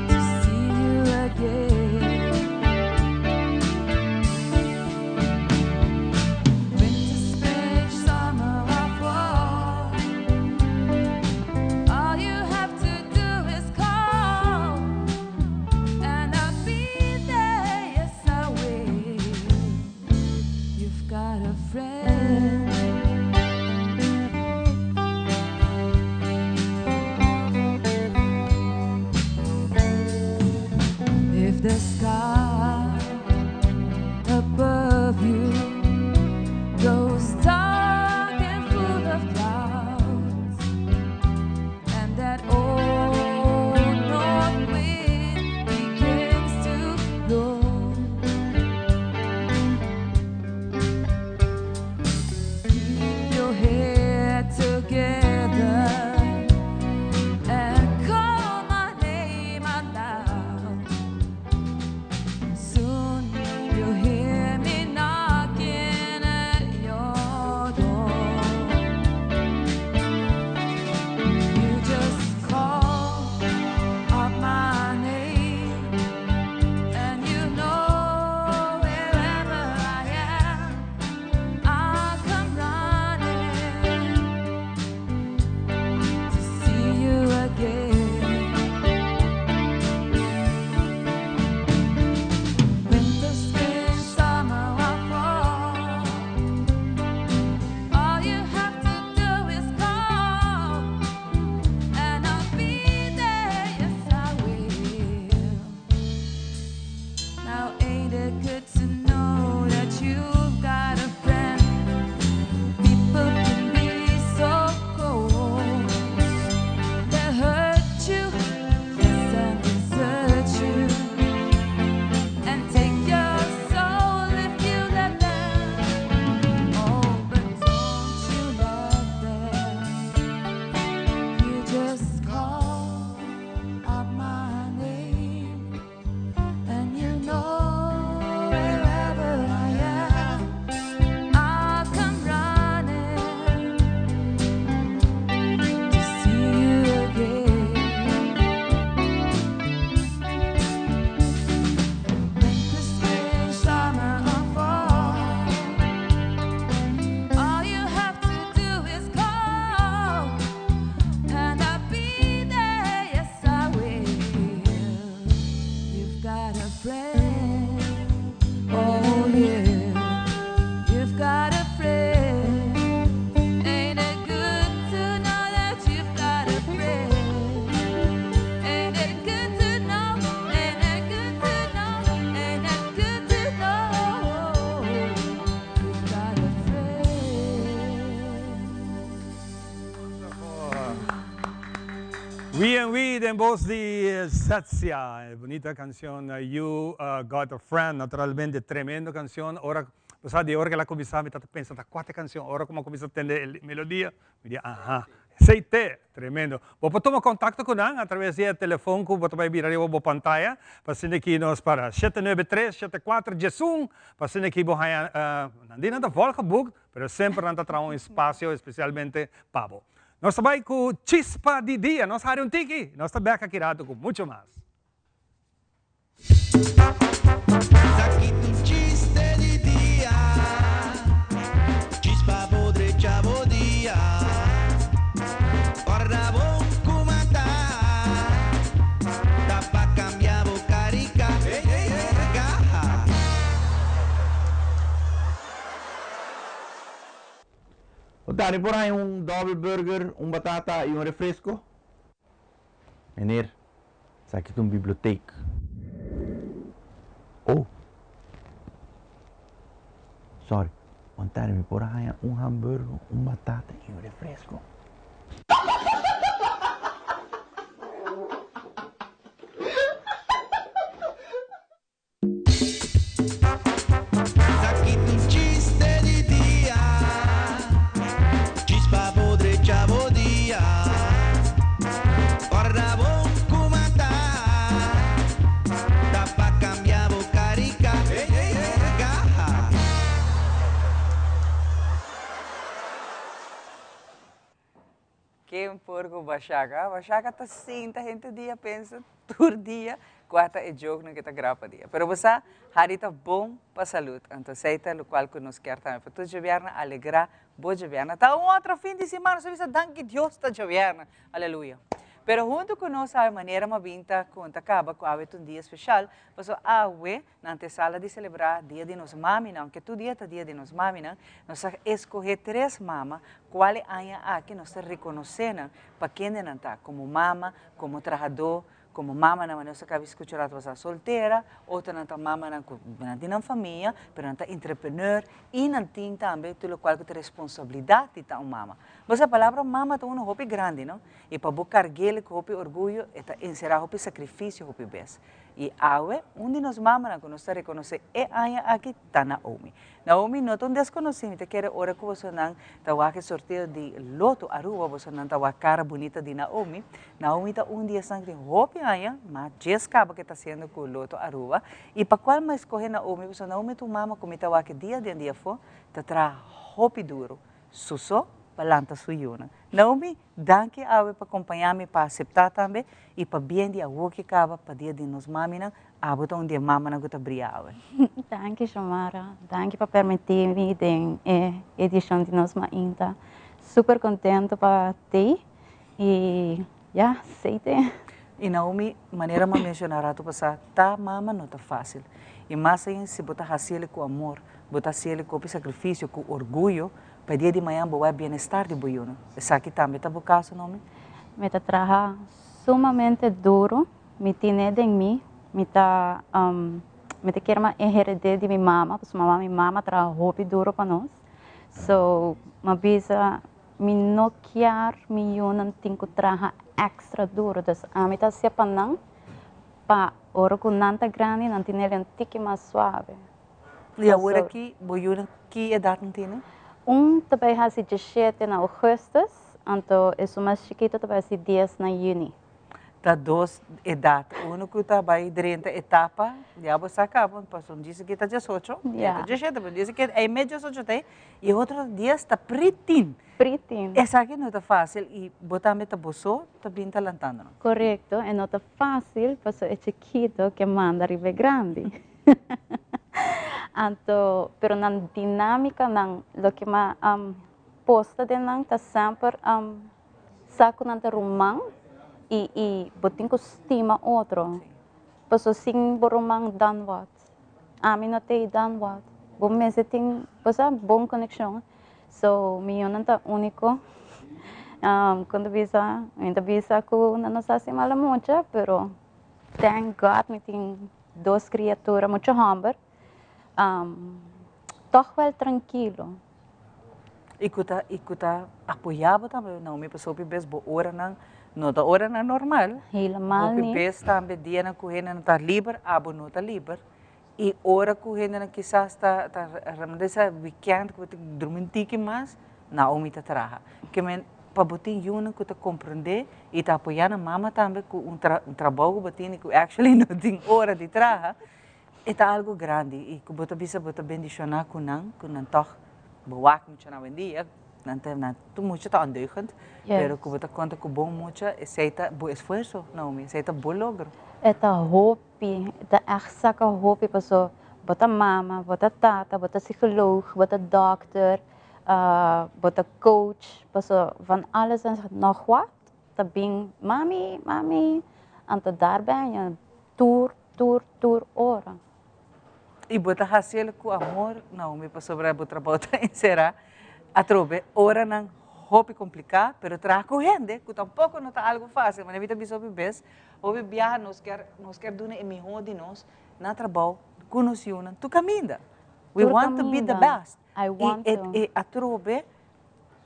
to see you again. Winter, spring, summer, or fall, all you have to do is call, and I'll be there. Yes, I will. You've got a friend. If the sky above you goes dark and full of clouds, and that old north wind begins to blow, keep your head together and call my name out loud. Soon you'll hear me knocking at your door. You just call out my name, and you know wherever I am, I'll come running to see you again. Winter, spring, summer, or fall, all you have to do is call, and I'll be there. Yes, I will. Now ain't it good to know that you've got a friend? People can be so cold, they hurt you, yes, and desert you, and take your soul if you let them. Oh, but don't you let them. You just call out my name, and you know wherever I am, I'll come running to see you again. Winter, spring, summer, or fall, all you have to do is call, and I'll be there. Yes, I will. You've got a friend. Oh yeah, you've got a friend. Ain't it good to know that you've got a friend? Ain't it good to know? Ain't it good to know? Ain't it good to know? You've got a friend. We, den voz de Zetsia, bonita canción, You Got a Friend, naturalmente tremenda canción. Ahora, pues, de ahora que la comenzaba, me estaba pensando, ¿cuántas canciones? Ahora como comienzo a entender la melodía, me dije, ajá, aceite, tremendo. Vou tomar contacto com nós através do telefone que vou virar a pantalla, para ser aqui nós para 793-7411, para ser aqui vou não nada volta book, mas sempre nada traz espaço especialmente para nós vai com Chispa de Dia, nós haremos tiki, nós estamos aqui com muito mais. Chiste di dia, chispa podre chavo dia. Guarda bon come tá pa cambiar bo carica. Gaha. Dani, por aí double burger, batata e refresco? Meneer, está aqui uma biblioteca. Oh. Sorry. Ontare-me por aí hambúrguer, batata e refresco. Aqui tu chiste di dia, chispa podre chavo dia. Guarda bon come tá pa cambiar bo carica. Gaha. Que um porco baixaca. Baixaca tá sim, tá gente dia pensa, todo dia, quarta é jogo na que tá grapa dia. Pero você, harita bom para saúde. Então, seita o qual que nos quer também. Para tu joviarna, alegrar, boa joviarna. Tá um outro fim de semana, só visa danke Deus tá joviarna. Aleluia. Pero junto com nós, a maneira uma vinta conta acaba com um dia especial, você na antesala de celebrar dia de nos mami, não, que tu dia tá dia de nos mami, não, nós escolher 3 mama, qual é a que nós reconhecemos para quem não tá, como mama, como trabalhador, como mama na maneira que acaba escutar você solteira, outra não tá mama na na família, pero não tá entrepreneur e não tem também tudo qual que tem responsabilidade tá mama. Mas a palavra mama tá um hopi grande, não? E para buscar gele com hopi orgulho, eta encerrar hopi sacrifício hopi bes. E awe, onde nós mama na que nós reconhecer é aqui tá Naomi. Naomi não tão desconhecida, te quer hora que você não tá que sorteio de loto Aruba, você não tá a cara bonita de Naomi. Naomi tá dia sangue hopi mas Jessica acaba que está sendo com o loto Aruba. E para qual mais escolher Naomi, você Naomi tu mama como tá que dia de dia for, tá tra hopi duro. Suso balanta suyuna. Naomi, danke awe para acompanhar-me, para aceitar também e para bem de awo que acaba para dia de nos mamina, abo tá dia mama na gota briawe. Danke, Shamara. Danke por permitir-me em edição de nos mainta. Super contento para ti e já aceite. E Naomi, maneira de mencionar tu passar, tá mama não tá fácil. E mais ainda se botar assim com amor, botar assim com sacrifício, com orgulho, para dia de manhã boa bem-estar de boiuno. Essa aqui também tá bocaço, Naomi? Me tá trabalhando sumamente duro, me tiene de mim, me tá quer uma heredade de minha mama, porque minha mama trabalhou duro para nós. So, uma visa me não quer me não tenho que trabalhar extra duro, então a mim tá se panang para ora com nanta grande, não tem ele um tique mais suave. E agora aqui boiuno que idade não tem? Também há 17 na agosto, então é mais chiquito, também há 10 na junho. Tá 2 idades. Um que está vai 30 etapa, já você acaba, passou disse que está 18, está 17, mas disse que é meio 18 tem, e outro dia está pretinho. Pretinho. Essa aqui não está fácil, e botar meta boçou, está bem talentando. Correto, e não está fácil, porque é chiquito que manda arriba grande. Então, pero na dinâmica ng lo que ma posta din lang ta sempre saco nanta rumang e botin ko estima outro. Paso sing borumang danwat. Amin na te danwat. Bom meseting basta bom connection. So, miyon nanta único. Quando visa ko na nasasi malamucha, pero thank God me tem 2 criaturas muito humble. Toch wel tranquilo. E kuta apoiava também, não me passou por vez hora não da hora na normal. Helemaal niet. Por vez também dia na correndo não tá livre, abo não tá livre. E hora correndo na quizás tá ramdesa weekend que dormir tiki mais, na omi tá traha. Que men para botar yuna que te compreender e te apoiar na mama também com trabalho botin que actually não tem hora de trabalhar é algo grande e que bota bisa bota bendicionar com não toh bawa muito na vendia não tu muito tá ondeugend pero que bota conta com bom muito aceita bom esforço não me aceita bom logro Eta hopi, eta echt zakken hopi, paso, bota mama, bota tata, bota psycholoog, bota dokter, bota coach, paso, van alles en nog wat. Dan ben mami, en tot daar ben je, tour, ora. E bota hasil com amor, não me passou para botar bota encerrar, a trobe, ora não hopi complicado, pero traz corrente, que tampouco não está algo fácil, mas a vida bisou bebês, ou viajar nos quer dar o melhor de nós, na trabalho, conhecendo, tu caminha. We want to be the best. I want to. E a trobe,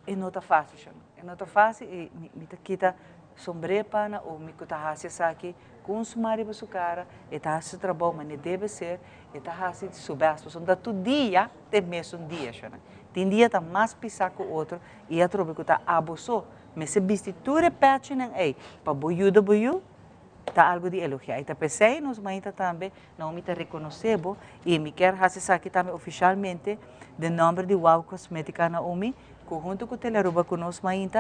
não está fácil, não está fácil, e me quita sobrepana ou me cuta hacia aqui, com os maridos para cara, e tá hacia trabalho, mas não deve ser, e tá hacia de subir, so da tu dia, tem mesmo dia, chama. Tem dia tá mais pisar que o outro, e a trobe que tá abusou, mas se viste tu repete não é, para boiudo, tá algo de elogiar. E tá pensei nos mães também, não me tá reconhecebo, e me quer hacia aqui também oficialmente, de nome de Wow Cosmética Naomi, junto com o Teleruba com nós mães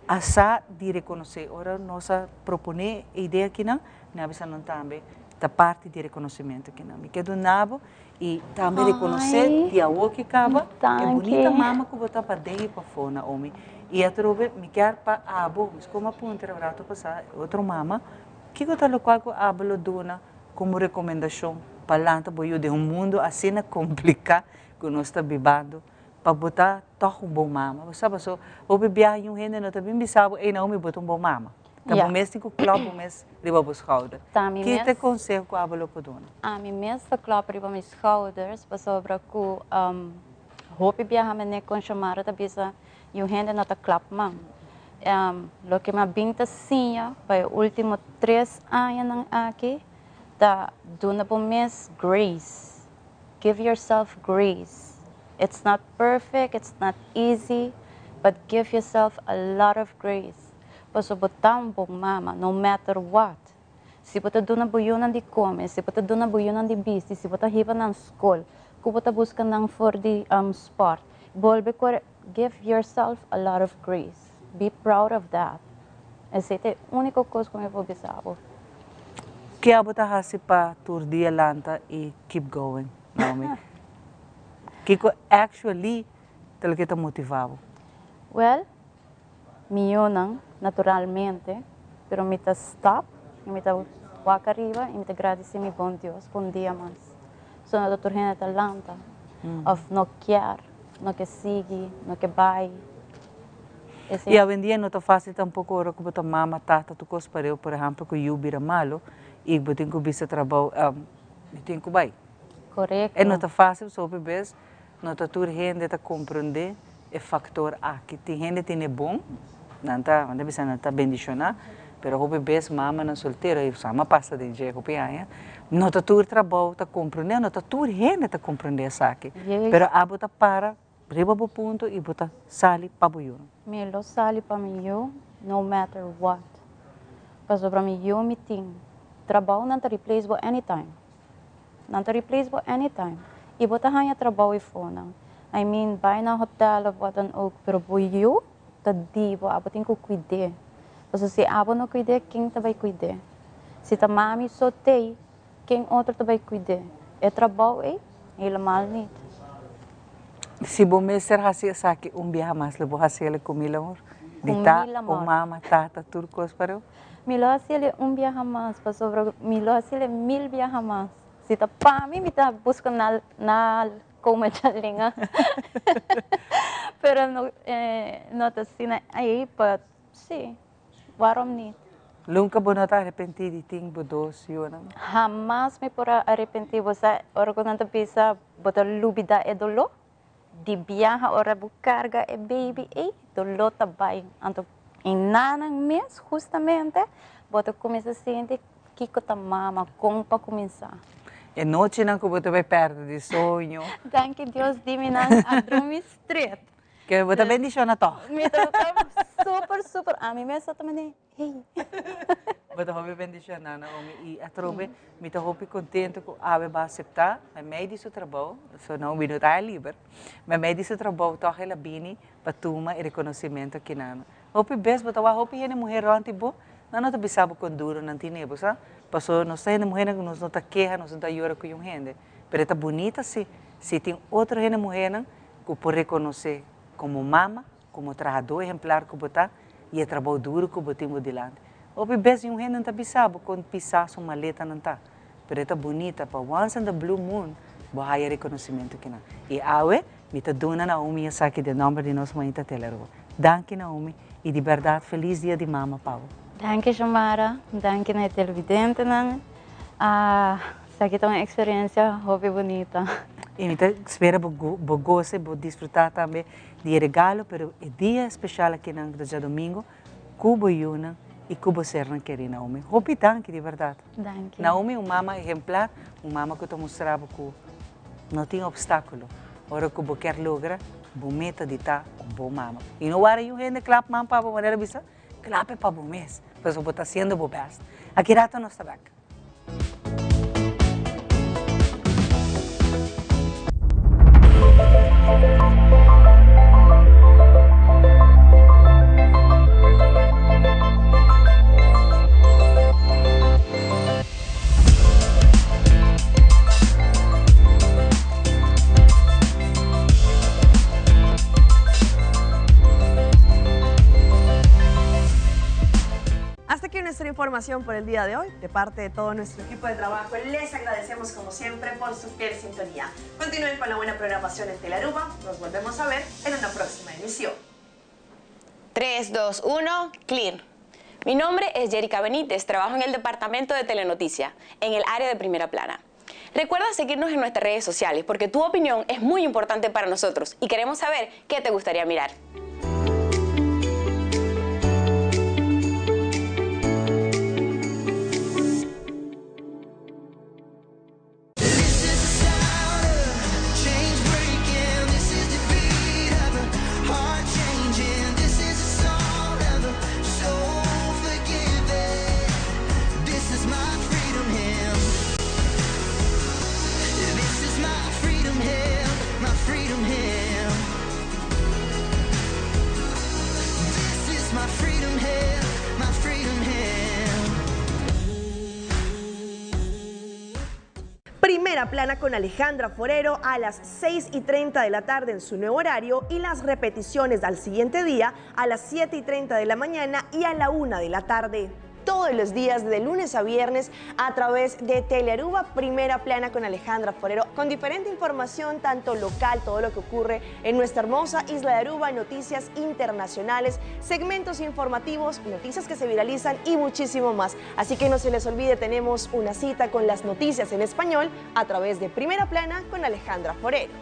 asa de reconhecer. Ora, nossa propone ideia aqui não bisa não também da parte de reconhecimento aqui não. Me quedo nabo e também reconhecer de a que acaba é bonita mama que botar para dentro para fora homem. E a trove me quer para abo, mas como aponta o rato passar outro mama que eu tal qual que abo dona como recomendação para lá boio de mundo assim complicado que nós está vivendo. Para botar toch bom mama. Sabe só, o bebê aí rende não também bisabo e não me botar bom mama. Que o mês tem que kloppen mês riba bos schouder. Que te conselho que abalo podona? A mim mês te kloppen riba mis schouders, para sobre que hopi biar me ne com chamar da bisa e rende não te klap man. Lo que me binta sinha para último 3 anos aqui, da dona bom mês grace. Give yourself grace. It's not perfect, it's not easy, but give yourself a lot of grace. Paso botão bom mama, no matter what. Se você dona buionan de comer, se você dona buionan de bici, se você riba na escola, que você busca não for de sport, volve give yourself a lot of grace. Be proud of that. Essa é a única coisa que eu vou dizer. Que a bota hasi para tour dia lanta e keep going, Naomi. Que actually talaga kita motivado? Well, millonan naturalmente, pero me ta stop, me ta walk arriba e me ta agradecer mi bom Deus por dia mais. So na doutor gente talanta, of no quer, no que sigue, no que vai. E a vendia não tá fácil tampouco ora que bota mama tata tu cos pareu, por exemplo, que eu vira malo e botin que bisa trabalho, tem que vai. Correto. E não tá fácil só bebês. Não está tudo gente a compreender o fator aqui. Tem gente que é bom, não está bendicionar, mas o bebê mama na solteira e sama passa de jeito o pianha. Não está tudo trabalho está compreender, não está tudo gente a compreender isso aqui. Mas a bota para riba bo ponto e bota sali para boiô. Me lo sali para mim no matter what. Porque para mim eu me tenho trabalho não te replace bo anytime. Não te replace bo anytime. E bota hanya trabalho e fona. I mean, vai na hotel of what dan ook, pero boyo, ta di bo, abo tem que cuidar. Porque se abo não cuidar, quem te vai cuidar? Se ta mami sotei, quem outro te vai cuidar? É trabalho, ele mal niet. Se bom mês ser hasil saki biha mais lebo hasil comila amor. Dita o mama tata tudo coisa para eu. Milo hasil biha mais, para sobre milo hasil 1000 biha mais. Se ta pami me ta busca na como chalinga. Pero no ta sina aí para sim. Waarom niet? Nunca vou não estar arrependido de ting bodos yun. Jamás me porá arrepentir. Você orgulhando pisa botar lubida e dolo. Di biyaha ora bu carga e baby e dolo tabay. Anto inanang mês justamente bota começa a sentir que a mama como para começar. E noite não que você vai perto de sonho. Danke Deus di me nang a dormir straight. Que buta bendición a todos. Me toca super, super. A mí me está también. Hey. Buta hopi bendición na Naomi. E a trobe, me tá hopi contento com a ave vai aceitar, mas meio disso trabalho, so não me não livre, mas meio disso trabalho tá ela bini para tuma e reconhecimento aqui na. Hopi bes, buta wa hopi hene mulher anti bo, não tá bisabo com duro não tinha bosa, passou não sei hene mulher que não tá queja, não tá llora com um gente, pero tá bonita se tem outra hene mulher que pode reconhecer como mama, como trabajador exemplar que botar e é trabalho duro que botamos dilante. Opi bes yung hen nanta bisabo kung pisa sa maleta nanta. Pero ita bonita pa once in the blue moon, bahaya reconhecimento kina. E awe, mita dona Naomi sa aqui de nome de nós mãe Telero. Danke Naomi e de verdade feliz dia de mama Pau. Danke Shamara, danke na televidente nang. Sa aqui uma experiência hobby bonita. E mita espera bo goce, bo desfrutar também de regalo, pero é dia especial aqui nang do domingo, cubo yuna. E como ser não querer Naomi. Hopi danke de verdade. Danke. Naomi mama exemplar, mama que te mostrava que não tinha obstáculo. Ora que você quer lograr, você meta de estar boa mama. E não era eu ainda clap mama para a maneira bisa, clap para o mês, pois você está sendo o best. Aqui rata nós está back. Hasta aquí nuestra información por el día de hoy. De parte de todo nuestro equipo de trabajo, les agradecemos como siempre por su fiel sintonía. Continúen con la buena programación en Telearuba. Nos volvemos a ver en una próxima emisión. 3, 2, 1, clear. Mi nombre es Jerica Benítez, trabajo en el departamento de Telenoticia, en el área de Primera Plana. Recuerda seguirnos en nuestras redes sociales porque tu opinión es muy importante para nosotros y queremos saber qué te gustaría mirar. Primera Plana con Alejandra Forero a las 6:30 de la tarde en su nuevo horario y las repeticiones al siguiente día a las 7:30 de la mañana y a la 1 de la tarde. Todos los días de lunes a viernes a través de Telearuba, Primera Plana con Alejandra Forero, con diferente información tanto local, todo lo que ocurre en nuestra hermosa isla de Aruba, noticias internacionales, segmentos informativos, noticias que se viralizan y muchísimo más. Así que no se les olvide, tenemos una cita con las noticias en español a través de Primera Plana con Alejandra Forero.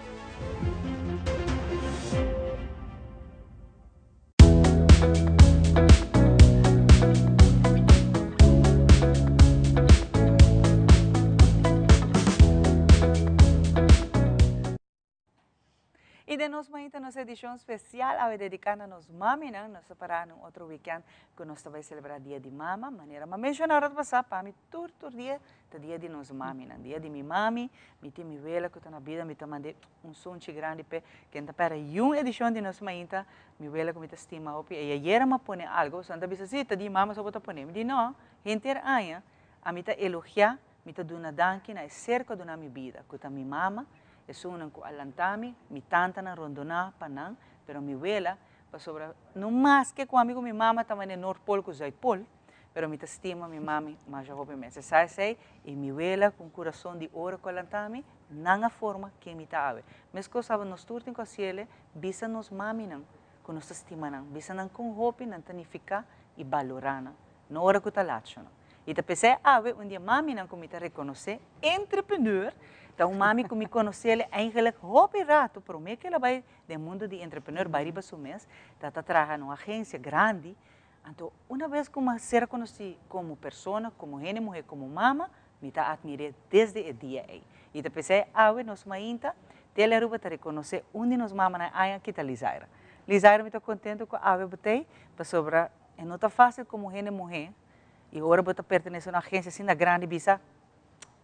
E de nós manhã nossa edição especial a dedicada a nós mami, né? Nós separamos um outro weekend que nós vai celebrar dia de mama, maneira mas mencionar a passar para mim todo dia, é dia de nós mami, né? Dia de minha mami, me tem minha vela que está na vida, me tá mandei sonte grande pe que ainda para uma edição de nós manhã, minha vela que me estima op e ayer me pone algo, só anda bisa assim, tá de mama só botar pone, me diz não, gente aia, a me tá elogiar, me tá dando danke na cerca da minha vida, que tá minha mama sunan ko alantami, mi tanta na rondona panang, pero mi abuela, pa sobra, no más que com amigo mi mama também North Pole ko South Pole, pero mi estima mi mami, mas já houve meses. Sai, e mi abuela com coração de ouro com alantami, nanga forma que mi taave. Mas ko sabe nos turtin ko ciele, bisa nos mami nang, com nos estima nang, bisa nang com hopi nang tanifica e valorana, no hora ko talacho nang. E te pensei, ave, dia mami nang ko mi ta reconhecer, entrepreneur. Então, mami que me conhece, ele eigenlijk hobby rato, por mim que ela vai do mundo de entrepreneur, vai riba mês, está trabalhando numa agência grande. Então, uma vez que eu ser conhecida como pessoa, como gente, mulher, como mama, me está admirando desde o dia aí. E te pensei, nós mainta, Telearuba te reconhece onde nós mama na área que está lisaira. Lizaira, me tô contente com a ave botei, para sobrar, não tá fácil como mulher, e agora você pertence a uma agência assim, na grande bisa,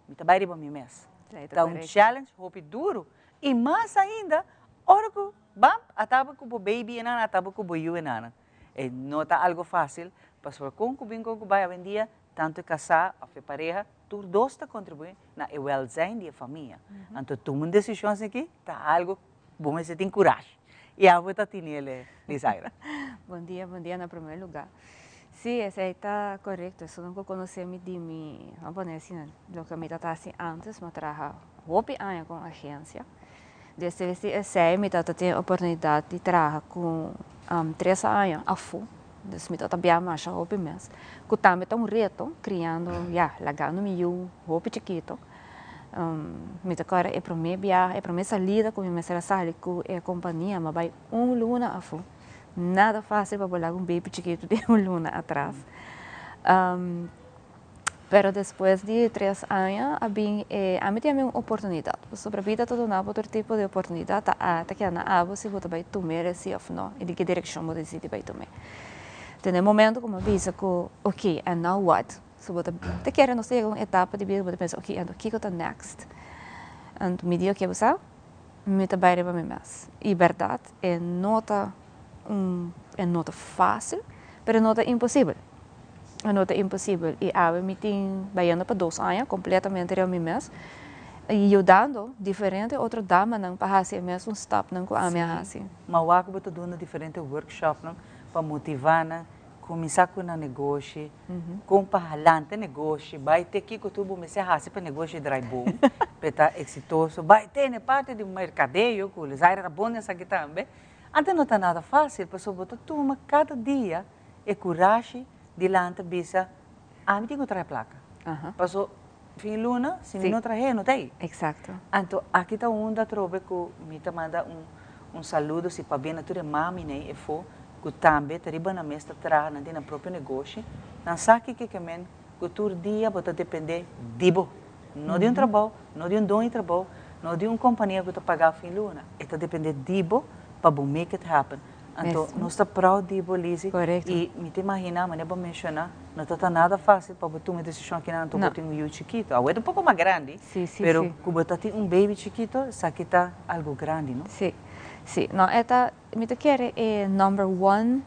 me tá bem para mim mesmo. Tá um challenge, roupa duro, e mais ainda, hora que, bam, ataba com o baby, e ataba com o you, e não tá algo fácil, para sobrar com o vai a dia, tanto casar, a pareja, tu dois está contribuindo na welzijn da família. Então, tomar decisões aqui, tá algo bom, mas você tem coragem. E a outra tem ele, Lizaira. Bom dia, em primeiro lugar. Sim, esse aí está correto. Eu nunca conheci de mim, vamos dizer assim, lo que me estava assim antes, mas trabalhava 8 anos com agência. Desde esse aí, me tem a oportunidade de trabalhar com 3 anos a full. Dus met dat bij mij zo op je mes. Ik tam met een reto, criando, ja, lagando meu, hope chiquito. Met elkaar é para mim viajar, é para mim salida com minha mestra sair com a companhia, mas vai luna afu. Nada fácil para bolar baby chiquito de luna atrás. Pero depois de 3 anos, a mim tinha uma oportunidade. Sobre a vida todo na outro tipo de oportunidade, tá que na abo se você vai tomar esse ou não, e de que direção você decide vai tomar. Tem momento como visa que, ok, and now what? So, te quer não sei uma etapa de vida, você pensa, ok, and o que é next? And me digo que você, me tá bem para mim mesmo. E verdade, não tá fácil, mas não tá impossível. Não tá impossível. E a me tem baiano para 2 anos, completamente para mim mesmo. E ajudando diferente outras damas para fazer mesmo stop não com a minha assim. Mas o que você dando diferente workshop não para motivar começar com um negócio, com para adelante negócio, vai ter que tu começar a fazer para negócio drive bom, para estar exitoso, vai ter parte do mercadeio, que eles era bom nessa aqui também. Antes não está nada fácil, para sobretudo toma cada dia e coragem dilante bisa, mim tenho que trazer placa. Passou fim luna, se não trazer não tem. Exato. Então aqui está da trobe que me tá manda saludo se para bem natura mami né e for que também está na mesa trabalhando na próprio negócio, não sabe que men que todo dia pode depender dibo, não de trabalho, não de dono de trabalho, não de companhia que está pagar fim luna, está depender dibo para make it happen. Então nós está proud dibo Lizzie e me te imagina, mas não mencionar, não está nada fácil para tomar decisão que não tem um chiquito, a é pouco mais grande, pero como tem baby chiquito, sabe que está algo grande, não? Sim. Sim, não, esta me quer é number one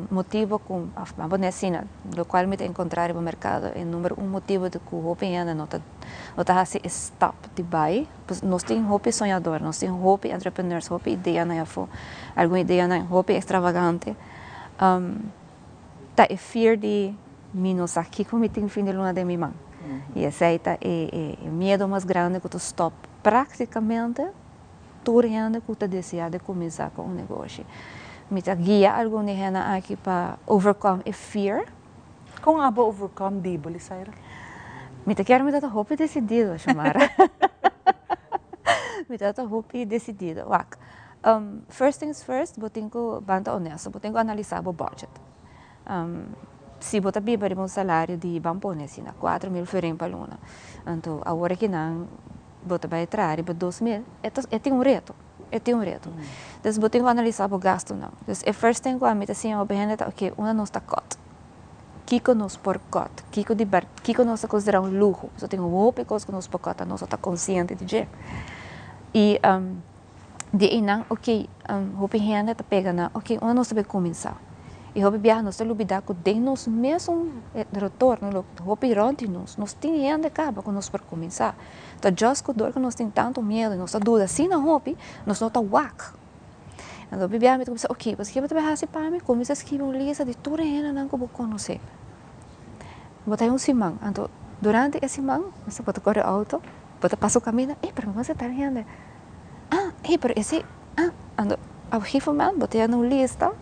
motivo com a bonecinha, do qual me encontrar no mercado, é número motivo de que o opinião não tá assim stop de buy, nós temos hope sonhador, nós temos hope entrepreneurs, hope ideia na fo, alguma ideia na hope extravagante, tá é fear de menos aqui como me tem fim de luna de minha mãe, e esse aí tá é medo mais grande que tu stop praticamente tudo que você deseja de começar com um negócio. Me guia alguma gente aqui para overcome a fear. Como a overcome dibo, Lizaira? Me quero me dar hope decidido, chamar. Me dar hope decidido. First things first, eu tenho que banda honesto, eu tenho que analisar o budget. Se você vive um salário de bampones, 4.000 ferem para luna, então agora que não você vai entrar para 2.000, é um reto. Então, você tem que analisar o gasto não. Então, a first thing que eu me assim, eu penso que uma não está cut. Kiko nos por cut. Kiko nos considera luxo. Você tem uma coisa que nos por cut, nós está consciente de isso. E de aí não, ok, o penhane está pegando, ok, uma não sabe começar. E o viajar nós temos que lidar com nós mesmo retorno, o pironte nós temos gente acaba com nós para começar. Então, just que dor que nós temos tanto medo, nós dúvida, se não hobby, nós não está whack. Então, o viajar me começa, ok, você quer trabalhar assim para mim, começa a escrever uma lista de tudo que não vou conhecer. Botar simão, então, durante esse simão, você pode correr auto, pode passar o caminho, pero você está vendo? Pero esse, então, ao rifleman, botei uma lista,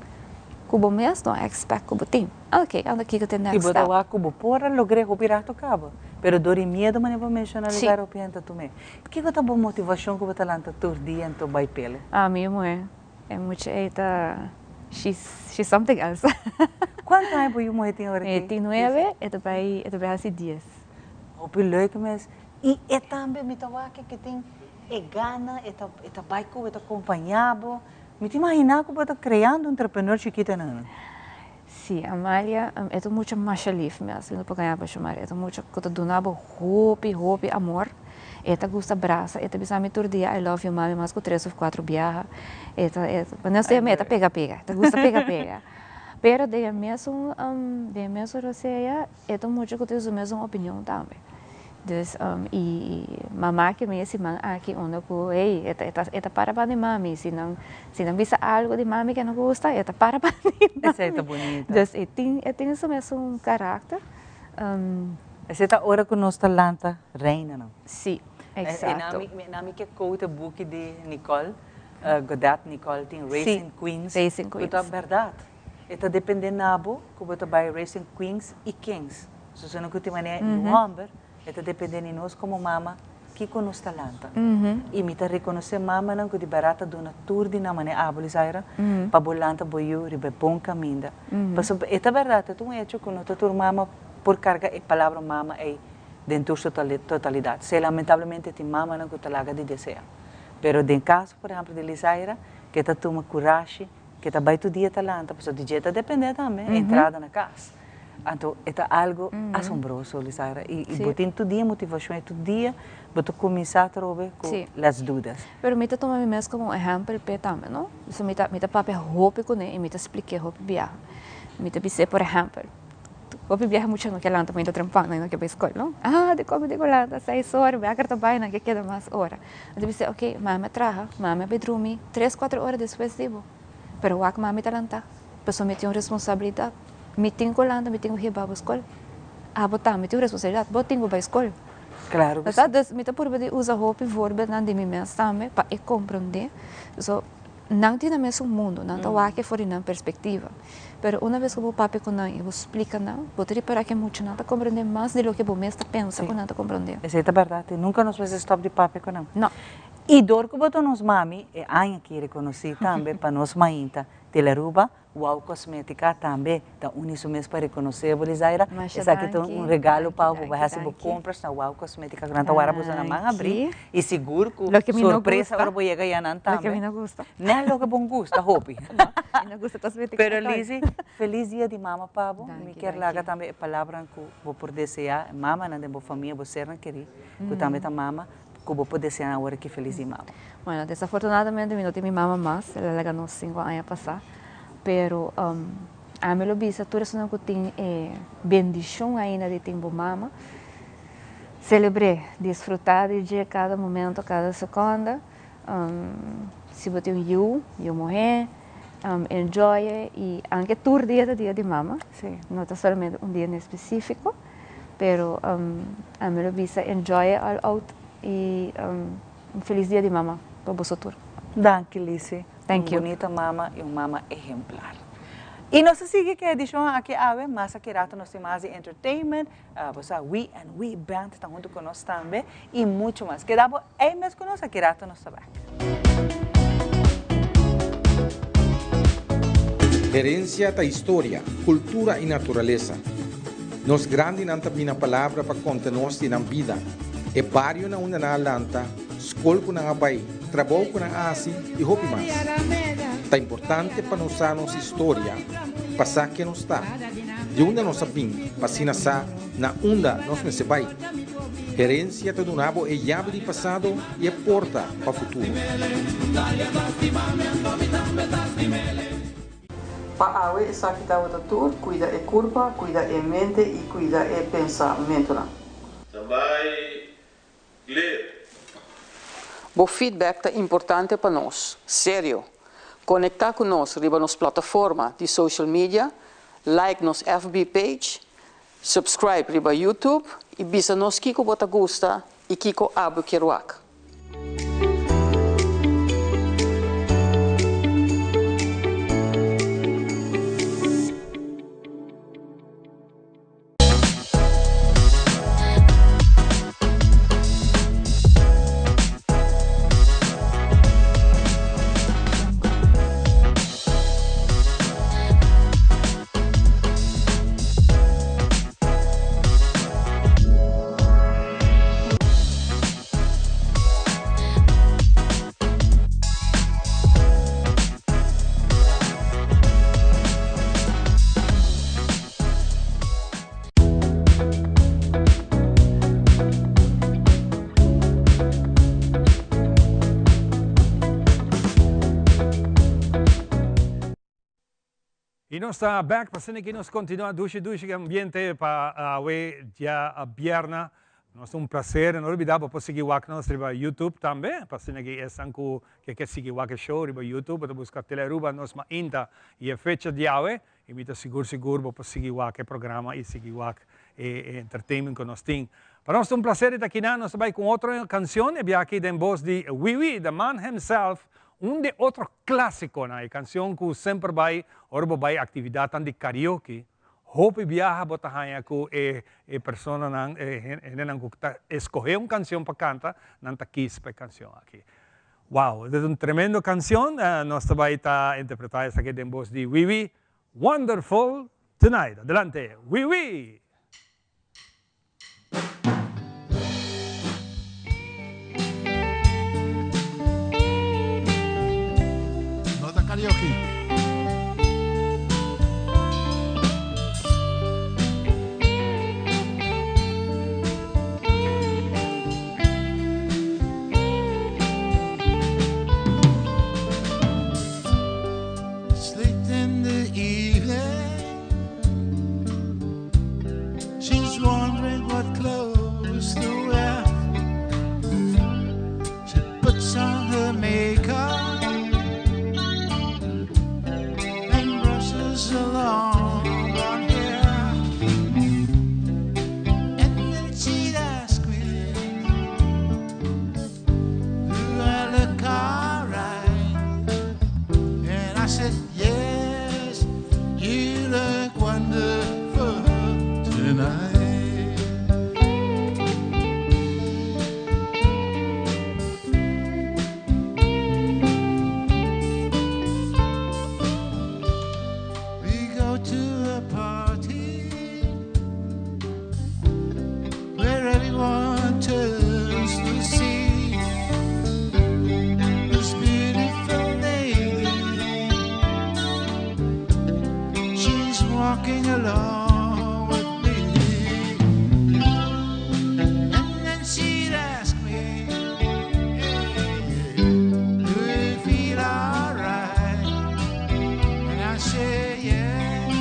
kubo mes no expect kubo team. Ok, anda aqui que tem next step. E botar kubo porra logrei recuperar to cabo. Pero dori medo mas não mencionar lugar o pianta também. Que que tá boa motivação que botar lá todo dia então vai pele? Minha mãe é muito eita she's something else. Quanto tempo eu morri tem hora? Tem 9 e vai assim 10. O piloto mas e também me tawa que tem gana, vai com acompanhado. Me te imaginar que você está criando um entrepreneur chiquita, não? Sim, Amália, é muito mais feliz mesmo, não pode ganhar para chamar, é muito que tu donava hope, amor. Ela gosta abraça, ela bisa me todo dia, I love you, mami, mas com 3 ou 4 viaja. Não sei, ela pega, ela gosta pega. Pero de mesmo Roseia, é muito que tu usa a mesma opinião também. E mamá que me disse, aqui onde eu ei, ela para de mami, se não bisa algo de mami que não gosta, ela para de mami. Essa é bonita. Tem isso mesmo caráter. Essa é a hora que nós talanta reina, não? Sim, exato. Nami que quote book de Nicole, Goddard Nicole, tem Racing Queens. Racing Queens. É verdade. Está dependendo nabo, que você vai Racing Queens e Kings. Se você não tem maneira no homem, está dependendo de nós como mama, que com nós talanta. E me está reconhecer mama não que de barata dona tour de na maneira abolizaira, para bolanta boiu, ribe bom caminho. É verdade, é um hecho que nós tour mama por carga a palavra mama é dentro da totalidade. Se lamentavelmente tem mama não que talaga de desejo. Pero em caso, por exemplo, de Lisaira, que está toma coragem, que está vai todo dia talanta, porque o dia está dependendo também, entrada na casa. Então, é algo assombroso, Lisaira. E botem todo dia motivação, todo dia, botem começar a trabalhar com as dúvidas. Pero me toma me mesmo como exemplo também, não? Isso me papai roupa com ele, me expliquei roupa viagem. Me disse, por exemplo, roupa viagem muito no que lá também está trampando, não que para escola, não? De como digo lá, 6 horas, vai acabar trabalhando, que queda mais hora. Eu disse, ok, mama traga, mama vai dormir 3, 4 horas depois digo. Pero o mama talanta, pessoa me tem uma responsabilidade. Me tenho colando, me tenho riba para a escola. Botar, me tenho responsabilidade, botinho para a escola. Claro. Me tenho por usar roupa e vorbe não de mim mesmo também para compreender. Não tem o mesmo mundo, não está aqui fora na perspectiva. Mas uma vez que eu papo com não, eu explico não, vou ter para que muito não está compreender mais do que o mesmo pensa que não está compreender. Essa é a verdade. Nunca nos faz stop de papo com não. Não. E dor que botou nos mami, é ainda que reconhecer também para nós mainta, Teleruba, Wow Cosmética também, então uniso mesmo para reconhecer, Bolizaira, essa aqui é um regalo para o vai receber compras na Wow Cosmética, que não está agora na mão abrir, e seguro que surpresa agora vou chegar não também. Lo que a mim não gosta. Não é lo que bom gosta, hope. Não gosta cosmética. Pero Lizzy, feliz dia de mama Pabo, me quer largar também a palavra que vou por desejar, mama na minha família, você não querer, que também tá mama, que vou poder ser na hora que feliz de mama. Bueno, desafortunadamente não tenho minha mama mais, ela ganhou 5 anos a passar. Pero a mim lo bisa tudo isso não tem bendição ainda de tempo mama. Celebrei, desfrutar de cada momento, cada segunda. Se você tem eu morrer, enjoy e anche todo dia de mama. Não é somente dia específico, pero a mim lo bisa enjoy all out e feliz dia de mama para vocês. Danke, Lizzy. Thank you. Bonita mama e uma mama exemplar. E nós seguimos que a edição aqui ave, mas aqui rato nós temos mais entertainment, você We and We Band está junto conosco também e muito mais. Que dá para aí mesmo conosco aqui rato nós também. Herencia da história, cultura e natureza. Nos grandes não tem a palavra para contar nós na vida. É barrio na onde na lanta, escola com na abai, trabalho com na asi e roupa mais. É importante para nós a nossa história, passar que nós está, de onde nós sabemos, para se nascer na onde nós nos vai. Herência do nabo é chave de passado e é porta para o futuro. Para a água, essa que está o tudo, cuida a curva, cuida a mente e cuida o pensamento. Também, o feedback é importante para nós, sério. Conectar conosco riba nas plataformas de social media, like nos FB page, subscribe riba YouTube e bisa nos kiko bota gusta e kiko abu kiruak. Y nos está back, pasando que nos continúa duche ambiente para ya viernes. Nos es un placer, no olvidamos para seguir nos riba YouTube también, pasando que es algo que sigue show riba YouTube, para buscar teleruba nos ma inta y fecha de hoy, y me seguro para seguir el programa y seguir entertainment con nosotros. Para nosotros es un placer estar aquí, nos va con otra canción, y aquí de voz de Wiwi, the man himself. Un de otro clásico, na canción que sempre vai, orbo vai actividad de karaoke. Hope viaja botahaya ku persona nang escoger una canción para cantar, nanta kiss para canción aquí. Wow, es una tremenda canción. Nos va a interpretar esta aquí en voz de Wiwi. Wonderful Tonight. Adelante, Wiwi. Karaoke. It's late in the evening. She's wondering what clothes to wear. She puts on her makeup. Along on here, and then she'd ask me, do I look alright? And I said, yes, you look wonderful tonight. Walking along with me, and then she'd ask me, hey, do you feel alright? And I say, yes,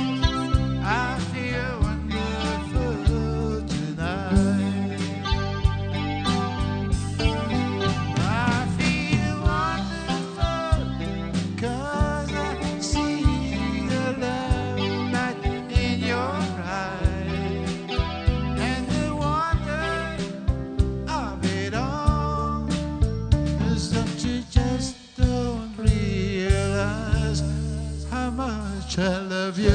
I feel wonderful tonight. I feel wonderful 'cause I see the love in your eyes, and the wonder of it all is that you just don't realize how much I love you.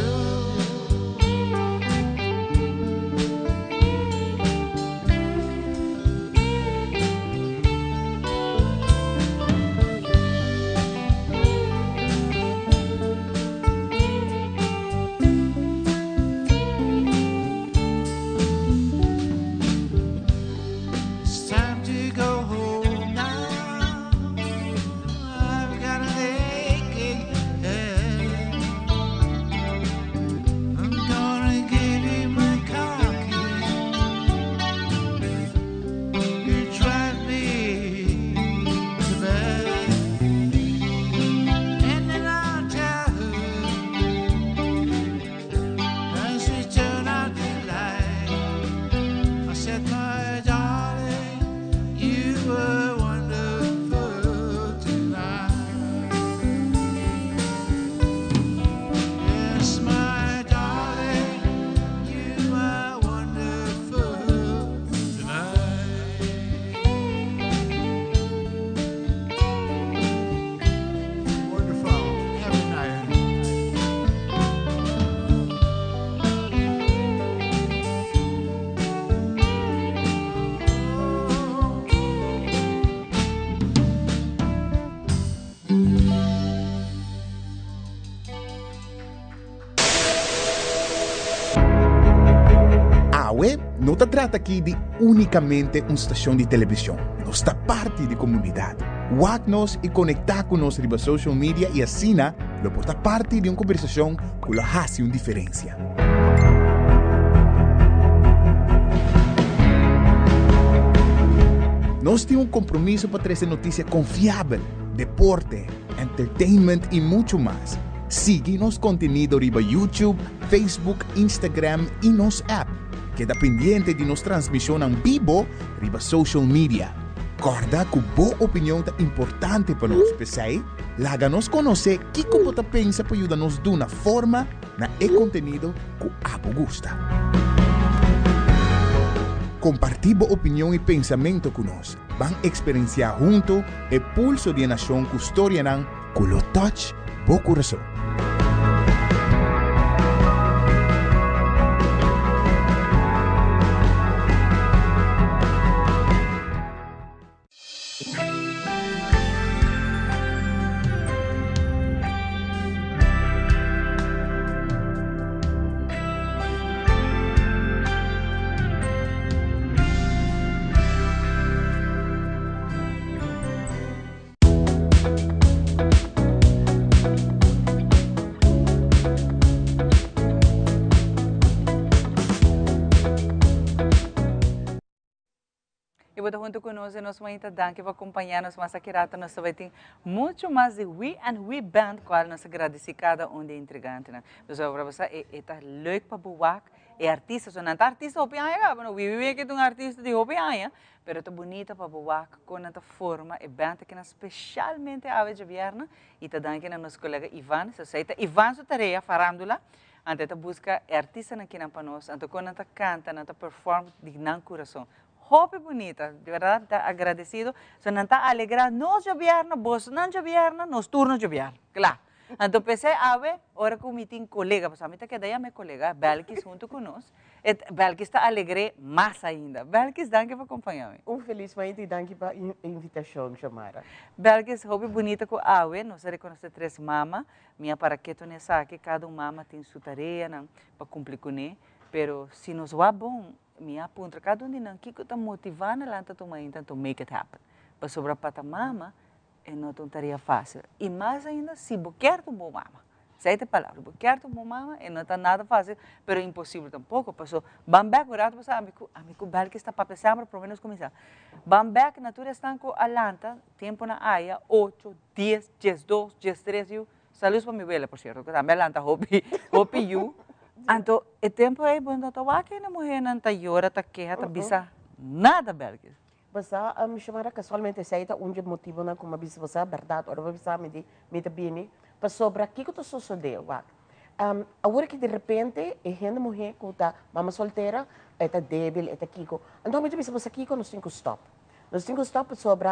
não se trata aqui de unicamente uma estação de televisão. Nós está parte da comunidade. Wag-nos e conectar com nós na social media e assim, lo pode parte de uma conversação que lo hace uma diferença. Nós temos um compromisso para trazer notícia confiável, deporte, entertainment e muito mais. Sigue nos contenido riba YouTube, Facebook, Instagram e nos app. Queda pendiente de nos transmissão em vivo riba social media. Corda que boa opinião é importante para nós, pessoal. Laga-nos conhecer que como você pensa para ajudar-nos de uma forma na conteúdo que abo gusta. Compartir boa opinião e pensamento conosco. Van experienciar junto o pulso de nação que história não, que lo touch bo coração. E você junto conosco, nós vamos dar que vai acompanhar nós mais aqui rata, nós vai ter muito mais de We and We Band, qual nós agradecemos cada um de entregante, né? Então, para você, é leuk para buak, é artista, não é artista hopianha, não, we que é um artista de hopianha, pero é bonita para buak, com essa forma, é band que é especialmente a ave de vierna, e tá dando que nosso colega Ivan, se aceita, Ivan sua tarefa, farándola, ante tá busca artista na quina para nós, ante quando tá canta, ante perform de não coração. Hope bonita, de verdade, está agradecido. Se não está alegrado, nós governo, vos não governo, nós turnos governo, claro. Então, pensei, a ver, ora que eu tenho colega, porque a mim está que daí meu colega, Belkis, junto conosco, Belkis está alegre mais ainda. Belkis, danke por acompanhar-me. Felizmente, danke pela invitação, Chamara. Belkis, hope bonita com a ver, nós reconhecemos três mamas, minha para que tu não sabe, cada mama tem sua tarefa, para cumprir com ele, pero se nos vai bom, minha aponta cada um de nós que está motivando lá para tomar então make it happen. Para sobrar para mama é não tarefa fácil. E mais ainda se você quer um bom mama. Sete palavras, você quer um bom mama é não está nada fácil, pero é impossível tampouco. Passou bambek orato para amigo bel que está para pensar para pelo menos começar. Bambek natura está com alanta tempo na aia 8, 10, 12, 13 e saludos para minha velha por certo, que também alanta hopi you. Então, o tempo é bom, então, que na mulher não está llora, está queja, está bisa, nada, Belkis. Basta, me chamaram casualmente, sei que um motivo na como bisa você, verdade, ora bisa me tá bem, para sobre aqui que tu sucedeu, agora que de repente, é gente mulher que está mama solteira, está débil, está kiko, então me bisa você kiko nós temos que stop, sobre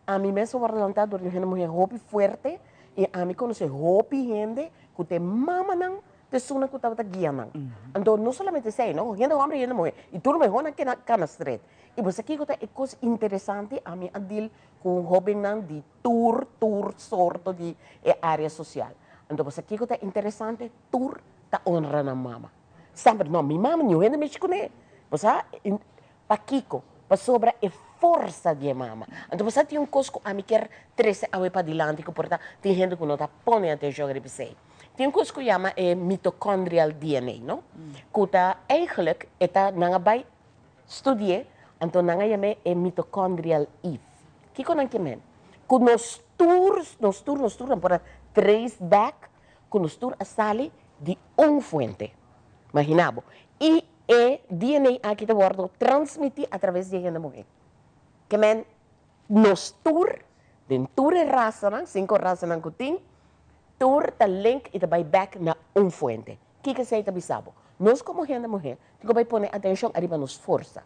a mim mesmo vai levantar do gente mulher hopi forte e a mim conhecer hopi gente que tem mama não pessoa que estava guiando. Então, não somente sei, não, gente homem e gente mulher. E tudo melhor na cana street. E você aqui é coisa interessante a mim adil com hobby de tour sorto de área social. Então, você aqui é interessante tour da honra na mama. Sempre não, minha mama não é mexe com ele. Você para Kiko, para sobra é força de mama. Então, você tem coisa que a mim quer trazer para adiante, que porta tem gente que não está põe atenção para você. Tem coisa que chama mitochondrial DNA, não? Que eigenlijk nanga bij studie, então nanga chama mitochondrial Eve. Que coisa que men? Que nos tours, para trace back, que nos tours a sali de fuente. Imaginabo. E DNA aqui está worden transmitido através de gente mulher. Que men nos tour, den tour raça, 5 raças que tem. Tour está link e vai back na fuente. O que você está pensando? Nós como gente mulher, temos que pôr atenção arriba nos força.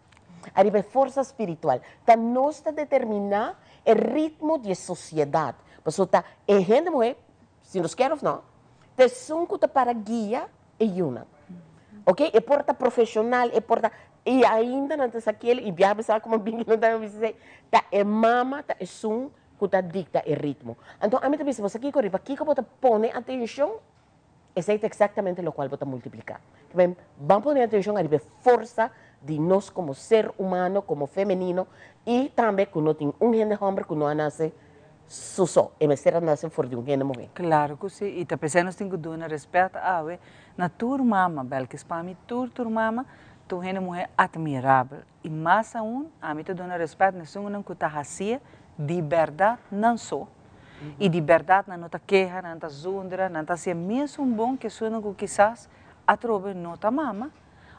Arriba força espiritual. Tá nós está determinar o ritmo da sociedade. Porque tá a gente mulher, se nos quer ou não, te sunco para guia e una. Ok? E porta profissional, e porta e ainda não está aquele e viaja sabe como bem não está dizer, tá é mama, tá é sun que dicta o ritmo. Então, a mim também, se você aqui corre, aqui que você põe atenção, esse é exatamente o qual você multiplicar. Também, vamos pôr atenção a força de nós como ser humano, como feminino, e também que não tem gente homem que não nasce só, e mas será nasce por de gente mulher. Claro que sim, e também nós temos que dar respeito a na tua mama, Belkis, para mim, tua mama, tu gente mulher admirável. E mais a mim te dá respeito, nós não que está assim, de verdade, não só. E de verdade, não está queja, não está zundra, não está se mesmo bom que suena que quizás a trobe não está mama,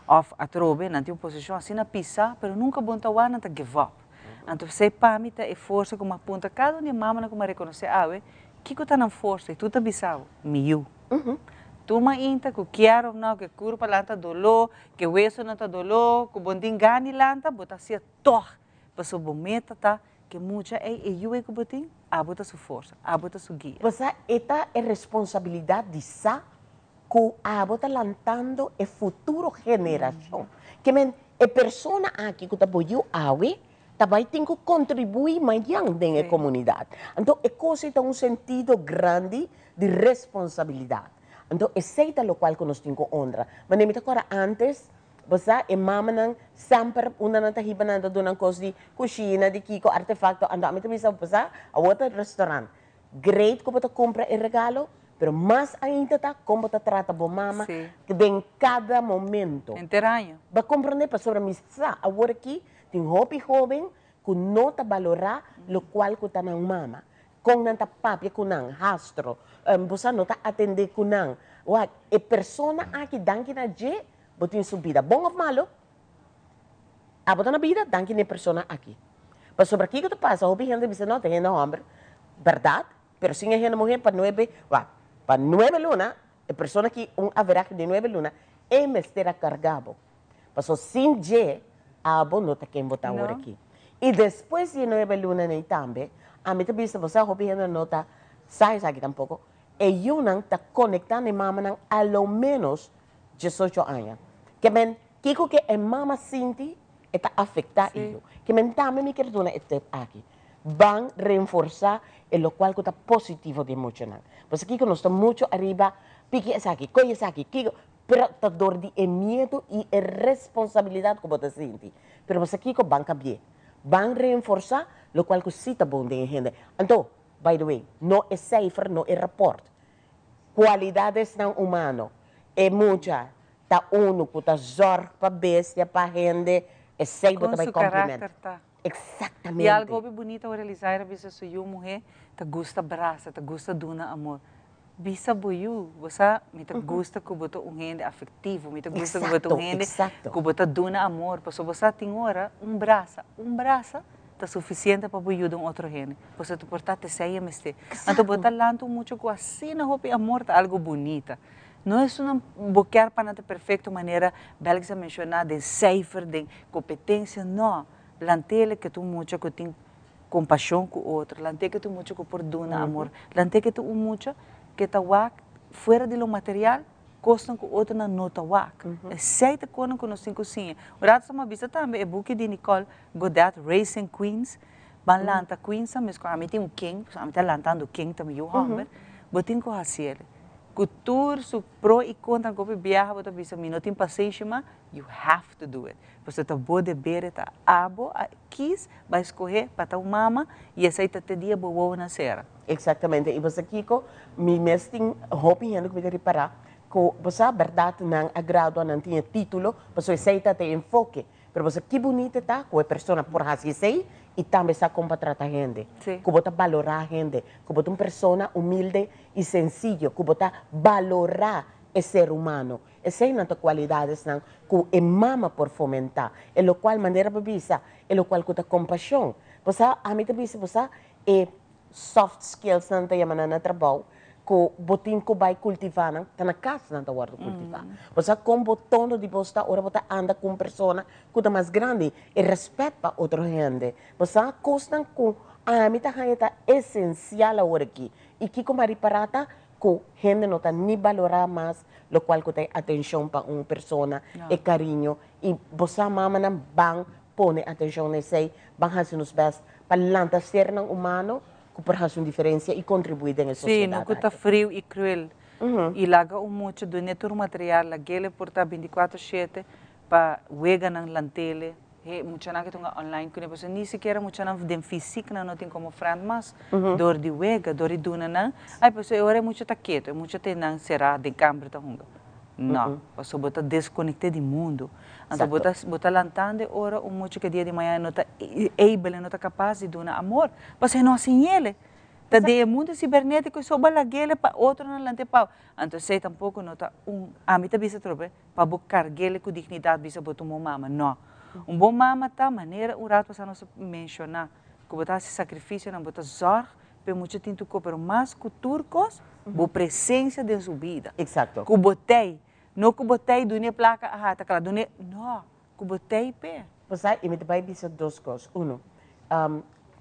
ou a trobe não tem uma posição assim na pisa, mas nunca bom tá não está give up. Então, você para mim é força como aponta cada um de mama como reconhecer, que está na força e tu está bisavo, miu. Tu ma inta que quero não que curva lá está dolor, que o hueso não está dolor, que o bonding gani lá está, bota se tor, para o bom meta tá que muita é eu que botin, bota sua força, bota sua guia. Você esta é responsabilidade de sa que bota lantando a futuro geração. Que men a pessoa aqui que tá boiu awe também tem que contribuir mais na comunidade. Então, é coisa tem um sentido grande de responsabilidade. Então, aceita o qual que nós temos que honrar. Mas nem me agora antes, você é mamãe sempre uma nata hibanando de uma coisa de cozinha, de kiko, artefacto, ando a mim também sabe passar a outro restaurante. Great que você compra o regalo, pero mais ainda tá como você trata a mama que em cada momento. Interanho. Vai compreender para sobre a missa. Agora aqui tem hobby jovem que não está valorar o qual que está na mama. Com nanta papi com nan rastro, você não está atender com nan. A pessoa aqui danke na je, botin subida. Bom ou malo? A botar na vida, danke na pessoa aqui. Mas sobre aqui que tu passa, hobby gente diz não tem homem, verdade? Pero sim a gente mulher para 9 luna, a pessoa que haverá de 9 luna, é mestra cargado. Passou sem je, não está quem botar agora aqui. E depois de 9 luna nem também, a mim também se você hobby gente não está, sai aqui tampouco, e eu não está conectando a mama a lo menos 18 anos. Que men, kiko que a mama sinti, está afetar eu. Que men também me quero dar este aqui. Van reforçar o qual está positivo de muito não. Porque kiko nós estamos muito arriba, pique essa aqui, coisa essa aqui, kiko, pero está dor de medo e responsabilidade que você sente. Pero você kiko van cambiar. Van reforçar o qual que sim está bom de gente. Então, by the way, não é cifra, não é rapport. Qualidades não humano é muita. Tá uno que tá zorro para bestia, para gente, é sempre também cumprimento. Tá. Exatamente. E algo bem bonito ao realizar, bisa sou eu mulher, tá gosta braça, tá gosta duna amor. Bisa boiu, você me tá gosta que botou gente afetivo, me tá gosta que botou gente que botou duna amor, porque você tem hora braça tá suficiente para boiu de outro gente. Você te portar te saia meste. Então botar lanto muito com assim na roupa amor tá algo bonita. Não é só boquear para a perfeita maneira, belga mencionar de cifra, de competência, não. Lantele que tu muito que tem compaixão com o outro, lantele que tu muito que perdona amor, lantele que tu muito que tá fora do material, costam com o outro na nota É certa coisa que nós temos sim. O rato sama vista também é book de Nicole Goddard, Racing Queens, ban lanta Queens, mas quando a mim tem king, a mim tá lantando king também o homem, botin com a cielo. Cultura, su pro e contra que viaja, você bisa não tem paciência, you have to do it. Você tá pode ver, tá abo, quis, vai escolher para tua mama e aceita te dia boa na serra. Exatamente. E você Kiko, me mesmo hobby ainda que me reparar, que você a verdade não agrado, não tinha título, você aceita te enfoque. Pero você que bonita tá, com a pessoa por assim sei e também sabe como tratar a gente. Que você valorar a gente, que você uma pessoa humilde e sencillo, que você valorar o ser humano. Essas são as qualidades que é mama por fomentar, é o qual maneira para bisa, é o qual que tem compaixão. Você a mim também você é soft skills não tem na trabalho. Que botin que vai cultivar, tá na casa não tá guarda cultivar. Você com botão de bosta, ora você anda com pessoa que tá mais grande e respeita outra gente. Você costa com a mim tá essencial agora aqui. E que como reparata que gente não tá nem valorar mais o qual que tem atenção para uma pessoa e carinho e você mama não bang pone atenção nesse, bang fazer nos best para lançar ser humano que por razão diferença e contribuir na sociedade. Sim, não está frio e cruel. E larga muito do neto material, la gele porta 24/7 para wega nang lantele. Muita na que tunga online que você nem sequer muita na dem físico não tem como friend mas dor de wega, dor de duna na. Aí você ora muito tá quieto, muito tem nang será de câmera tá hunga. Não, você bota desconectar do mundo. Então bota lantande ora muito que dia de manhã não tá able, não tá capaz de dar amor. Você não assim ele. de mundo cibernético e soba laguele para outro na lante pau. Então sei tampouco não tá a mim também se trobe para buscar gele com dignidade bisa botar uma mama, não. Bom mama tá maneira o rato para nós mencionar que botar esse sacrifício não botar zorg para muito tinto pero mais que turcos, boa presença de sua vida. Exacto. Que botei, não que botei do ne placa, tá claro, do ne, não, que botei pé. Pues ahí me voy a decir dos cosas. Uno,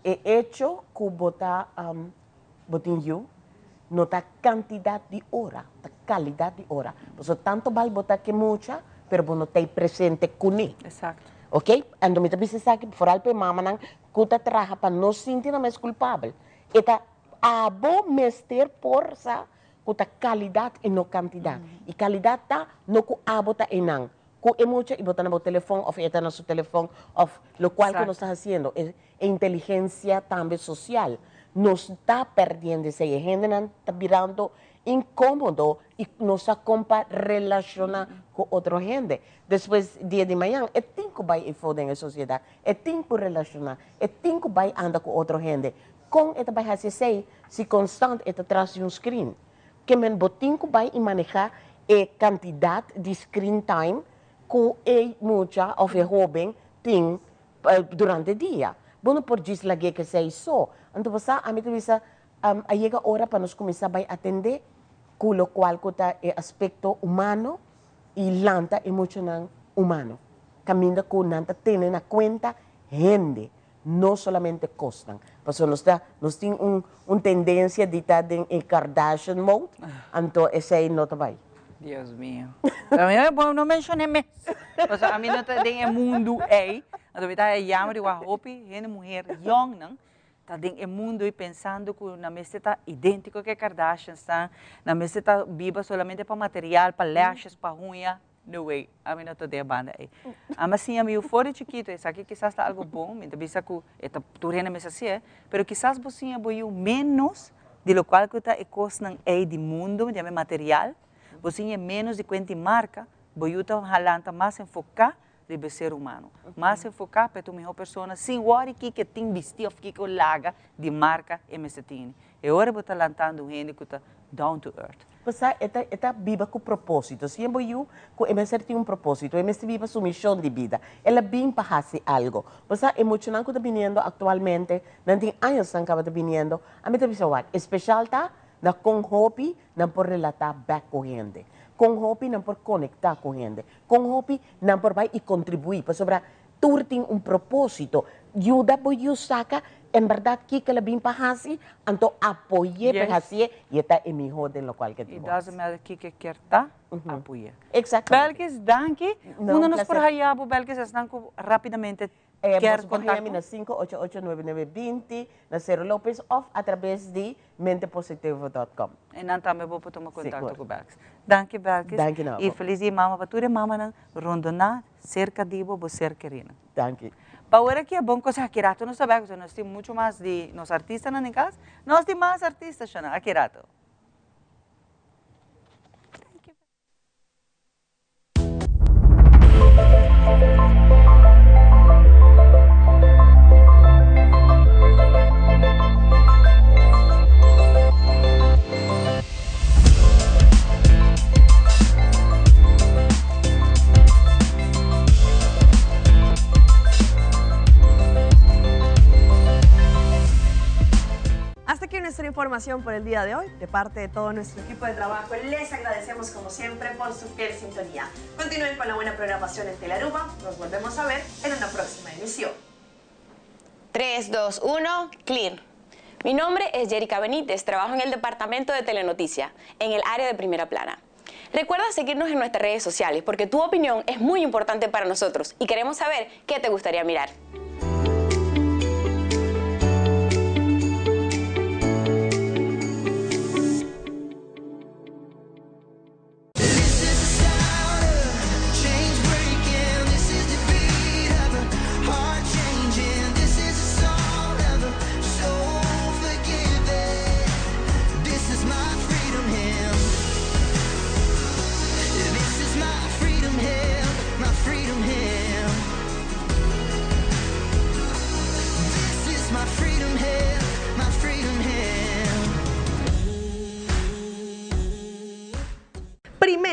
el hecho que botar botín yo, no está cantidad de hora, está calidad de hora. Pues tanto vale botar que mucha, pero no está presente con él. Exacto. ¿Ok? Ando me dice que por algo mamá nan cuta trabaja para no sentir más culpable. Eta abo mester porsa cuta calidad y no cantidad. Y calidad ta no ku abo ta enan. Ku e mucho y botan el teléfono o eta en su teléfono of lo cual que nos está haciendo es inteligencia también social. Nos está perdiendo ese gente está mirando incómodo y nos acompa relaciona con otra gente. Después, día de mañana, es tiempo para ir en la sociedad, es tiempo relacionar, es tiempo para andar con otra gente. Con esta vai hacer si constante está atrás de un screen. Que men botinco vai manejar cantidad de screen time que mucha o joven tem durante el día. Bueno, por dizer la que se hizo. Entonces, a mí te dice, llega hora para nos comenzar a atender, con lo cual está el aspecto humano y lanta emocional humano. Camina con nanta tienen en cuenta gente, no solamente costan. Porque nos tiene una tendencia de estar en Kardashian mode, entonces ese no te va. Deus mío. A mí no mencioné más. O sea, a mí no tem mundo aí. Então me tá chamando de Wahopi, gente mulher young, não? Tá tem mundo e pensando que na mesa está idêntico que Kardashian está, na mesa está viva solamente para material, para lashes, para unha. No way, a mim não tô de banda aí. Mas sim, a mim fora chiquito, isso aqui quizás está algo bom, me avisa que esta turena mesa assim é, pero quizás você boiu menos de lo qual que está e costan aí de mundo, de material. Você é menos de quanto marca, boiu tá halanta mais enfocar de ser humano, mais enfocar para tu melhor pessoa, sem worry que tem vestido que laga de marca e me setine. E agora você lantando gente que está down to earth. Pues esta viva con propósito. Siempre yo, que tiene un propósito, viva su misión de vida. Ella bien para hacer algo. Pues emocionante que está viniendo actualmente, no tiene años que está viniendo, a mí te dice, especial está, na con hobby, no por relatar back con gente. Con hobby, no por conectar con gente. Con hobby, no por ir y contribuir. Pues sobre, tú tienes un propósito. Yo saca, en verdad, que la bien para hacer, entonces apoyé para hacer, y está en mejor de lo cual que E das me que quer tá, apoia. Exactamente. Belkis, danke. Uno nos por hayabo, Belkis, están rapidamente quer contato. Na 588-9920, na Cero Lopez, of a través de mentepositivo.com. E não também vou tomar contato com o Belkis. Danke, Belkis. Danke, não. E feliz dia, mama. Pature, mama, não. Rondonar, cerca de bo, ser querida. Danke. Agora que é bom que aqui rato nós sabemos que nós temos muito mais de nos artistas na casa, nós temos mais artistas já aqui rato. Hasta aquí nuestra información por el día de hoy. De parte de todo nuestro equipo de trabajo, les agradecemos como siempre por su fiel sintonía. Continúen con la buena programación en Telearuba. Nos volvemos a ver en una próxima emisión. 3, 2, 1, clear. Mi nombre es Jerica Benítez, trabajo en el departamento de Telenoticia, en el área de Primera Plana. Recuerda seguirnos en nuestras redes sociales porque tu opinión es muy importante para nosotros y queremos saber qué te gustaría mirar.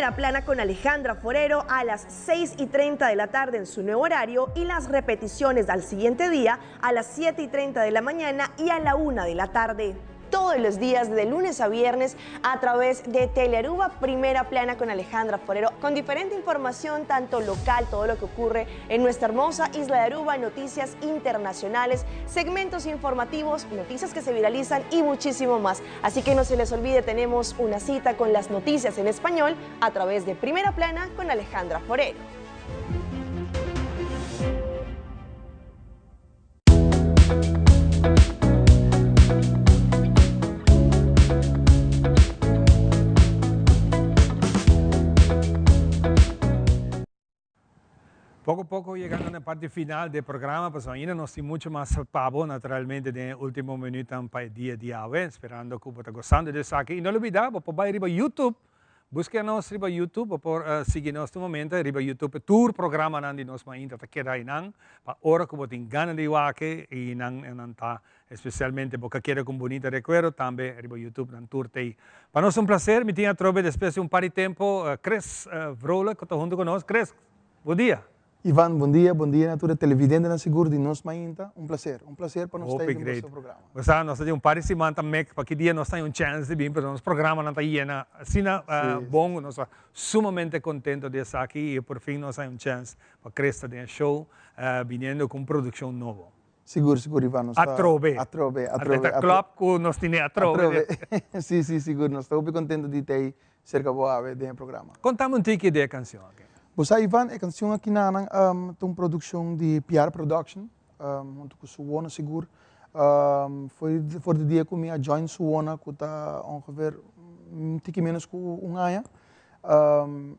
Primera Plana con Alejandra Forero a las 6:30 de la tarde en su nuevo horario y las repeticiones al siguiente día a las 7:30 de la mañana y a la 1 de la tarde. Todos los días de lunes a viernes a través de Telearuba Primera Plana con Alejandra Forero, con diferente información tanto local, todo lo que ocurre en nuestra hermosa isla de Aruba, noticias internacionales, segmentos informativos, noticias que se viralizan y muchísimo más. Así que no se les olvide, tenemos una cita con las noticias en español a través de Primera Plana con Alejandra Forero. Poco a poco llegando a la parte final del programa, pues ainda nos tem mucho más pavo, naturalmente, en el último minuto para el día, esperando que esté gozando de eso aquí. Y no olvidar, por ir a YouTube, búsquenos en YouTube, por seguirnos en este momento, en YouTube, tour programa nandi nos mainta te queda inang, para ahora como ten ganas de wake y nanta especialmente porque quiero con bonito recuerdo, también en YouTube nan tour te. Para nos un placer, me tiene a trove después de un par de tiempo, Chris Vrola, que está junto con nosotros. Chris, buen día. Ivan, bom dia, natura televidente na seguro de nós mainta, um prazer para nós estar no nosso programa. Você nós temos um par de semana também, para que dia nós temos chance de vir para o nosso programa não está llena, assim bom, nós estamos sumamente contentos de estar aqui e por fim nós temos chance para crescer de show, vindo com produção nova. Seguro, Ivan. Atrove. Club que nós temos atrove. Sim, seguro, nós estamos contentes de ter cerca boa do programa. Contamos um tique de canção aqui. Bosa Ivan, a canção aqui na tem produção de PR Production, junto com o Suona seguro. Foi o dia que eu join Suona, que está ongeveer um tique menos que um ano.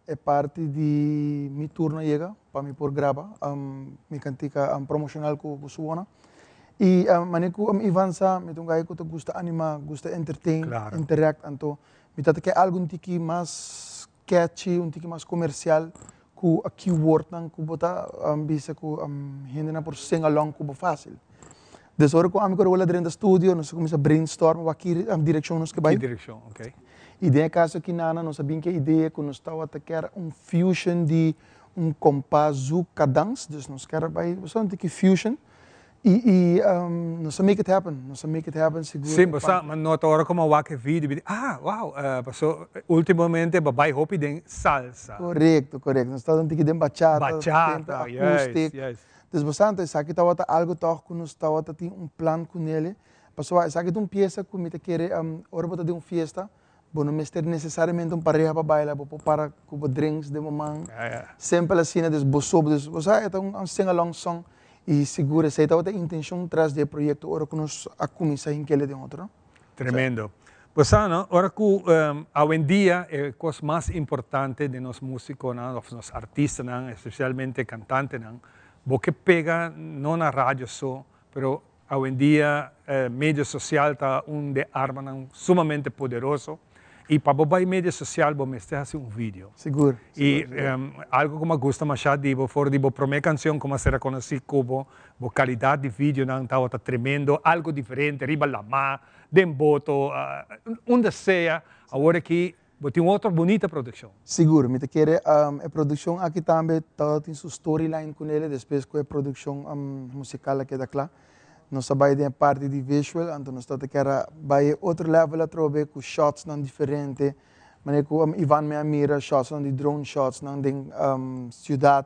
É parte de minha turno chega para me por grava, minha cantica promocional com o Suona. E maneco Ivan sa, me tungai que gosta animar, gosta entertain, interact, então me tata que algo tique mais catchy, tique mais comercial. Que a keyword nang ko bota bisa ko hindi na por sing along ko fácil. Desora ko ko wala dentro do studio, nós começa a brainstorm aqui direção nos que vai. Direção, ok. Ideia caso que nana nós sabia que ideia que nós estava a querer fusion de compás cadence, dus nós quer vai só que fusion. E nós make it happen seguro. Sim, mas não agora como a vídeo, wow, passou ultimamente babai hopi den salsa. Correto. Nós estamos aqui den bachata, acústico. Yes. Dus bastante, sabe que estava algo toch que nós estava tem plan com ele. Passou, sabe que pieza que me quer hora para de fiesta. Bueno, não é necessariamente pareja para bailar, para com drinks de momento. Sempre assim, dus bosob, dus você é sing along song. E segura, se estava a intenção atrás do projeto, agora que nós começamos a aquele de outro. Tremendo. Pues, agora que hoje em dia, a coisa mais importante de nós músicos, dos artistas, especialmente cantantes, porque pega não na rádio só, mas hoje em dia, mídia social está de arma sumamente poderoso. E para o mídia social, vamos fazer vídeo. Seguro. E algo que me gusta mais de for de primeira canção como ser reconhecido como a qualidade de vídeo não estava tremendo, algo diferente, riba la má, demboto, onde seja, agora que tem outra bonita produção. Seguro, me quer a produção aqui também tem sua storyline com ele, depois com a produção musical aqui da Clá. Nós sabemos a parte de visual, então nós estamos a outro level a trocar com shots não diferentes, mas com Ivan me mira shots não de drone shots não de ciudad,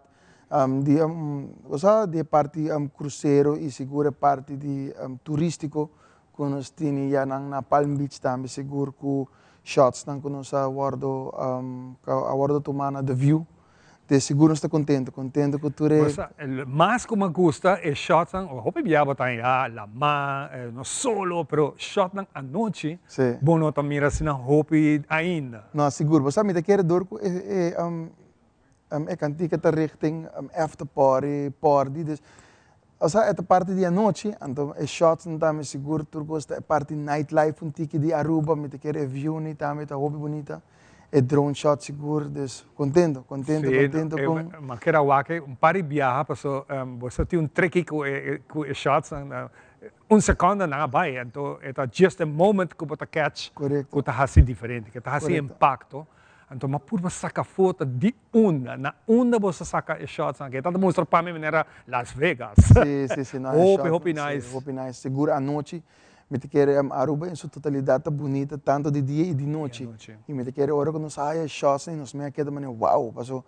de parte cruzeiro e segura parte de turístico que nós temos já na Palm Beach também seguro com shots não que nós aguardo tomar the view. De seguro está contento que tu eres... Mas que me gusta é shots, hope biaba tayo la ma, no solo, pero shot ng anoche, bono ta mira sina hope ainda. No, seguro. Basta me te quer dor cantica ta richting after party, dus é a parte de anoche, então é shots não também seguro, tu gosta é parte nightlife tique de Aruba, me te quer view ni também tá hope bonita. É drone shot seguro, dus contento com... Mas que era um par de viaja, passou, você tem trick com shots, segundo não vai, então é just a moment que você catch, que está assim diferente, que está assim impacto. Então, mas por você sacar foto de onda, na onda você saca os shots aqui. Tanto mostra para mim era Las Vegas. Sim, não, Hope nice. Hope nice. Seguro à noite, me te quer Aruba em sua totalidade tá bonita, tanto de dia e de noite. E me te quer hora que nós saia shots e nós me queda maneira wow, passou.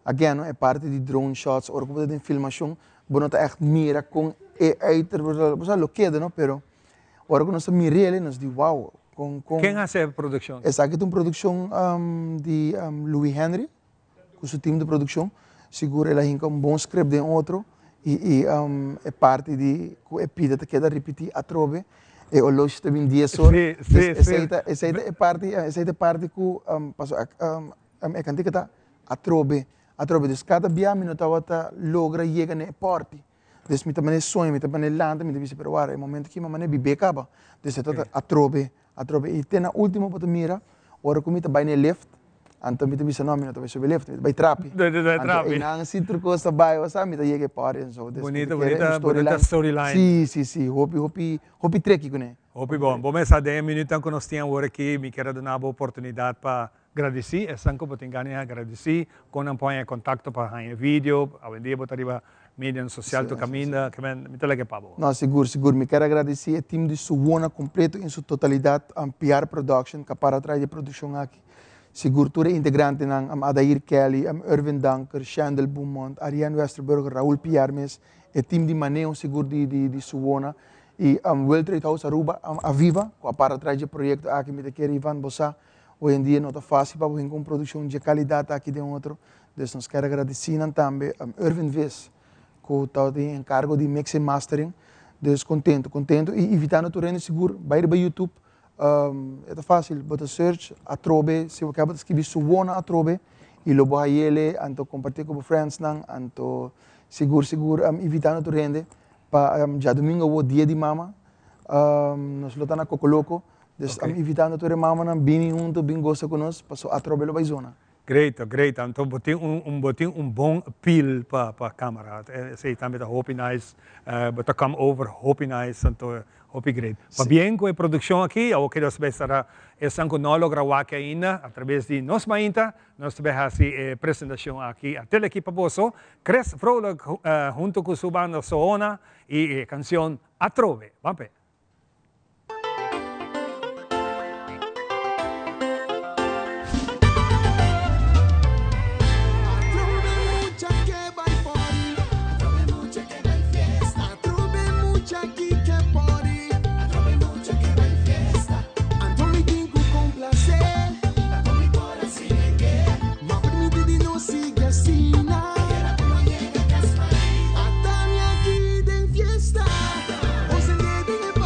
Again, é parte de drone shots, hora que você tem filmação, você tá echt mira com você lo queda, não, pero hora que nós mira ele, nós diz wow. Quem hace a produção? Essa aqui é uma produção de Louis Henry, com seu time de produção. Seguro ele tem um bom script de outro e é parte de que é pida que queda repetir a trove e o loja também dia só. Essa é parte que passou é cantiga está a trove. Então cada dia me notava tá logra chegar na porte. Então me também sonho, me também landa, me disse pero agora é momento que mamãe bibe acaba. Então a trove. E tem a última para mira, ora como vai no lift, então me bisa não, me vai subir lift, vai trap. E não se truco essa bairro, sabe, me tá chega para isso. Bonita storyline. Sim. Hope trek com ele. Hope bom. Bom, mas há 10 minutos que nós temos agora aqui, me quero dar uma oportunidade para agradecer, é sanco para tentar agradecer, quando põe contato para fazer vídeo, a vender botar riba mídia social tu caminha, que me te lege pabo. Não, seguro. Me quero agradecer ao time de Suona completo em sua totalidade, a PR Production, que para trás de produção aqui. Seguro, tudo integrante ng Adair Kelly, Irvin Dunker, Shandel Beaumont, Ariane Westerberg, Raul Piarmes, o time de manejo seguro de Suona, e World Trade House Aruba, a Viva, que para trás de projeto aqui, me te quero Ivan Bossa. Hoje em dia não está fácil para fazer uma produção de qualidade aqui de outro. Então, nós quero agradecer também a Irvin Vess, que está em encargo de mix e mastering. Então, contento e evitando o terreno seguro. Vai para YouTube, é fácil, bota search, Atrobe, se você quer escrever Suona Atrobe, e logo aí ele, então compartilhar com os friends, então seguro, evitando o terreno, para já domingo o dia de mama, nós lutamos na Cocoloco. Então, evitando toda a mamãe, bem junto, bem gosto conosco, passou a trabalhar na zona. Great. Então, botei bom appeal para a câmera. Sei também, hope nice, but come over, hope nice, então, hope great. Para bem com a produção aqui, eu quero saber se essa não logra aqui ainda, através de nós mainta, nós também fazemos a apresentação aqui, a telequipa bosso, Cres Frolog, junto com sua banda Suona, e a canção Atrove. Vamos ver. Fiesta, o se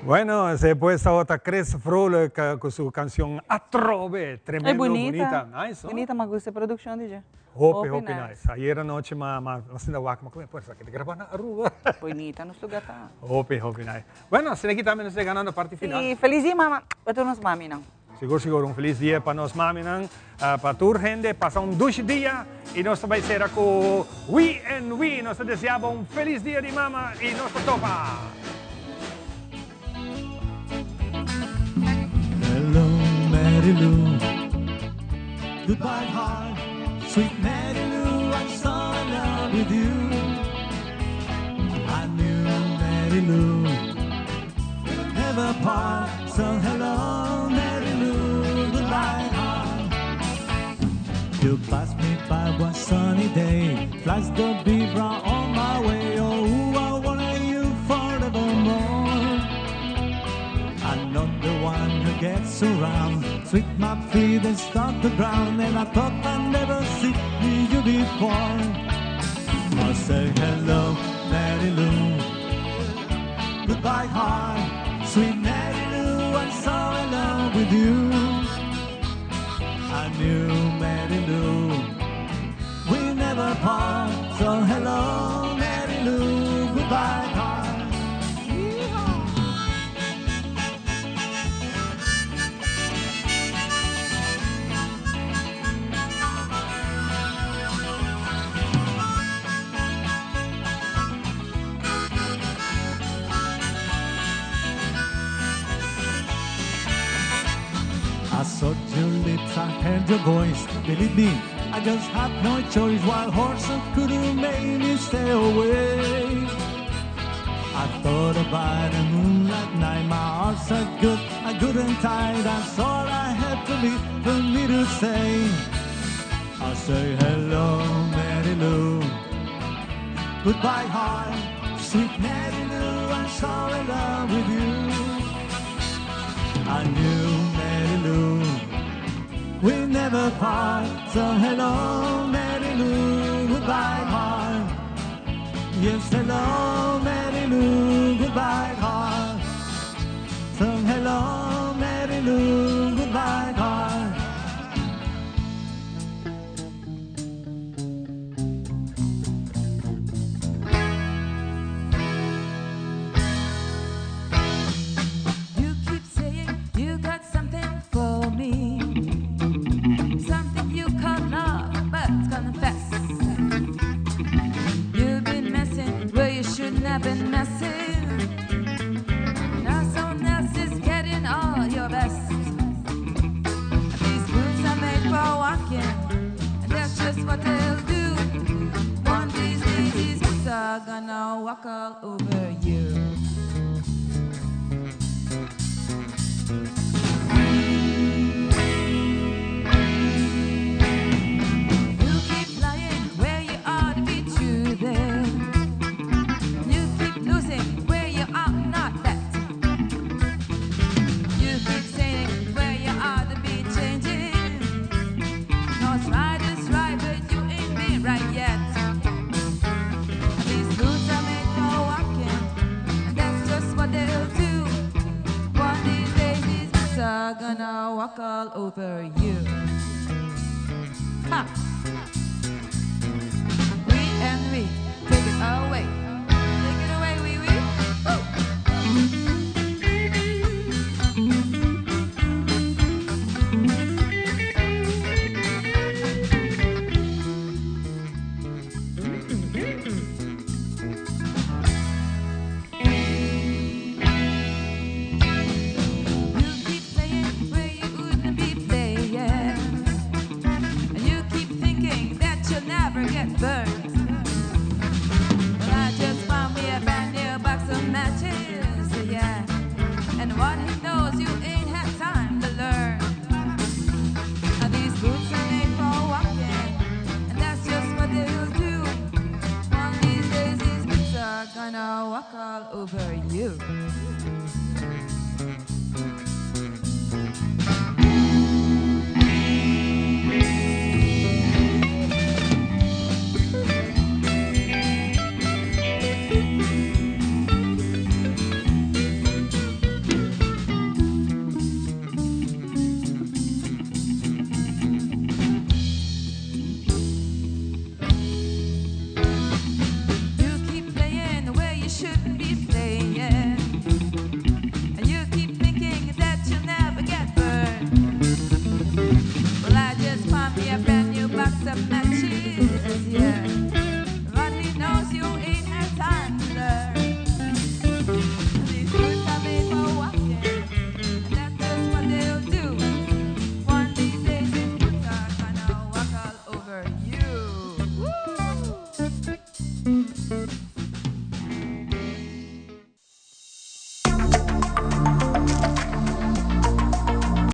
Bueno, se puesta otra Chris Frolic con su canción Atrove, tremendo, Es bonita. Nice, ¿no? Bonita, me gusta la producción, DJ. Hope nice. Ayer anoche mas nawak mo kami puwersa kita grabar na aruba. Bonita nos lugar ta. Hope nice. Bueno, sila kita menos de ganando parte final. Y feliz día, mamá. Para nos mami, ¿no? Siguro un feliz dia para nós mami nang para tour gente, passa dos dia e nós vai ser com We and We. Nós desejamos um feliz dia de mama e nós topa. Hello, Mary Lou. Goodbye, heart. Sweet Mary Lou, I'm so in love with you. I knew Mary Lou never part. So hello, Mary Lou. Goodbye, heart. You passed me by one sunny day. Flies the beaver on my way. Oh, I wanted you forevermore. I'm not the one who gets around, sweep my feet and start the ground, and I thought I'd never see you before. I say hello, Mary Lou. Goodbye, heart, sweet Mary Lou. I'm so in love with you. I knew Mary Lou, we never part. So hello, Mary Lou. Goodbye, heart. I saw your lips, I heard your voice. Believe me, I just had no choice. Wild horses couldn't make me stay away. I thought about the moonlight night. My heart's so good, I couldn't tie. That's all I had to be for me to say. I say hello, Mary Lou. Goodbye, heart, sweet Mary Lou. I'm so in love with you. I knew Mary Lou, we never part. So hello, Mary Lou, goodbye, heart. Yes, hello, Mary Lou, goodbye, heart. So hello, Mary Lou, goodbye, heart. You keep saying you got something for me, something you call love, but confess you've been messing where you shouldn't have been messing. Now someone else is getting all your best. These boots are made for walking, and that's just what they'll do. One of these days these boots are gonna walk all over you. You keep flying where you ought to be true there. You keep losing where you ought not bet. You keep saying where you ought to be changing. North right is right, but you ain't been right yet. These boots are made for walking, and that's just what they'll do. One of these days these boots are gonna walk all over you. Ha! We and we, take it away. Take it away, we. You keep playing where you wouldn't be playing, and you keep thinking that you'll never get burned. Well, I just found me a brand new box of matches, yeah. And what he knows you ain't had time to learn. Now these boots are made for walking, and that's just what they'll do. One of these days these boots are gonna walk all over you. should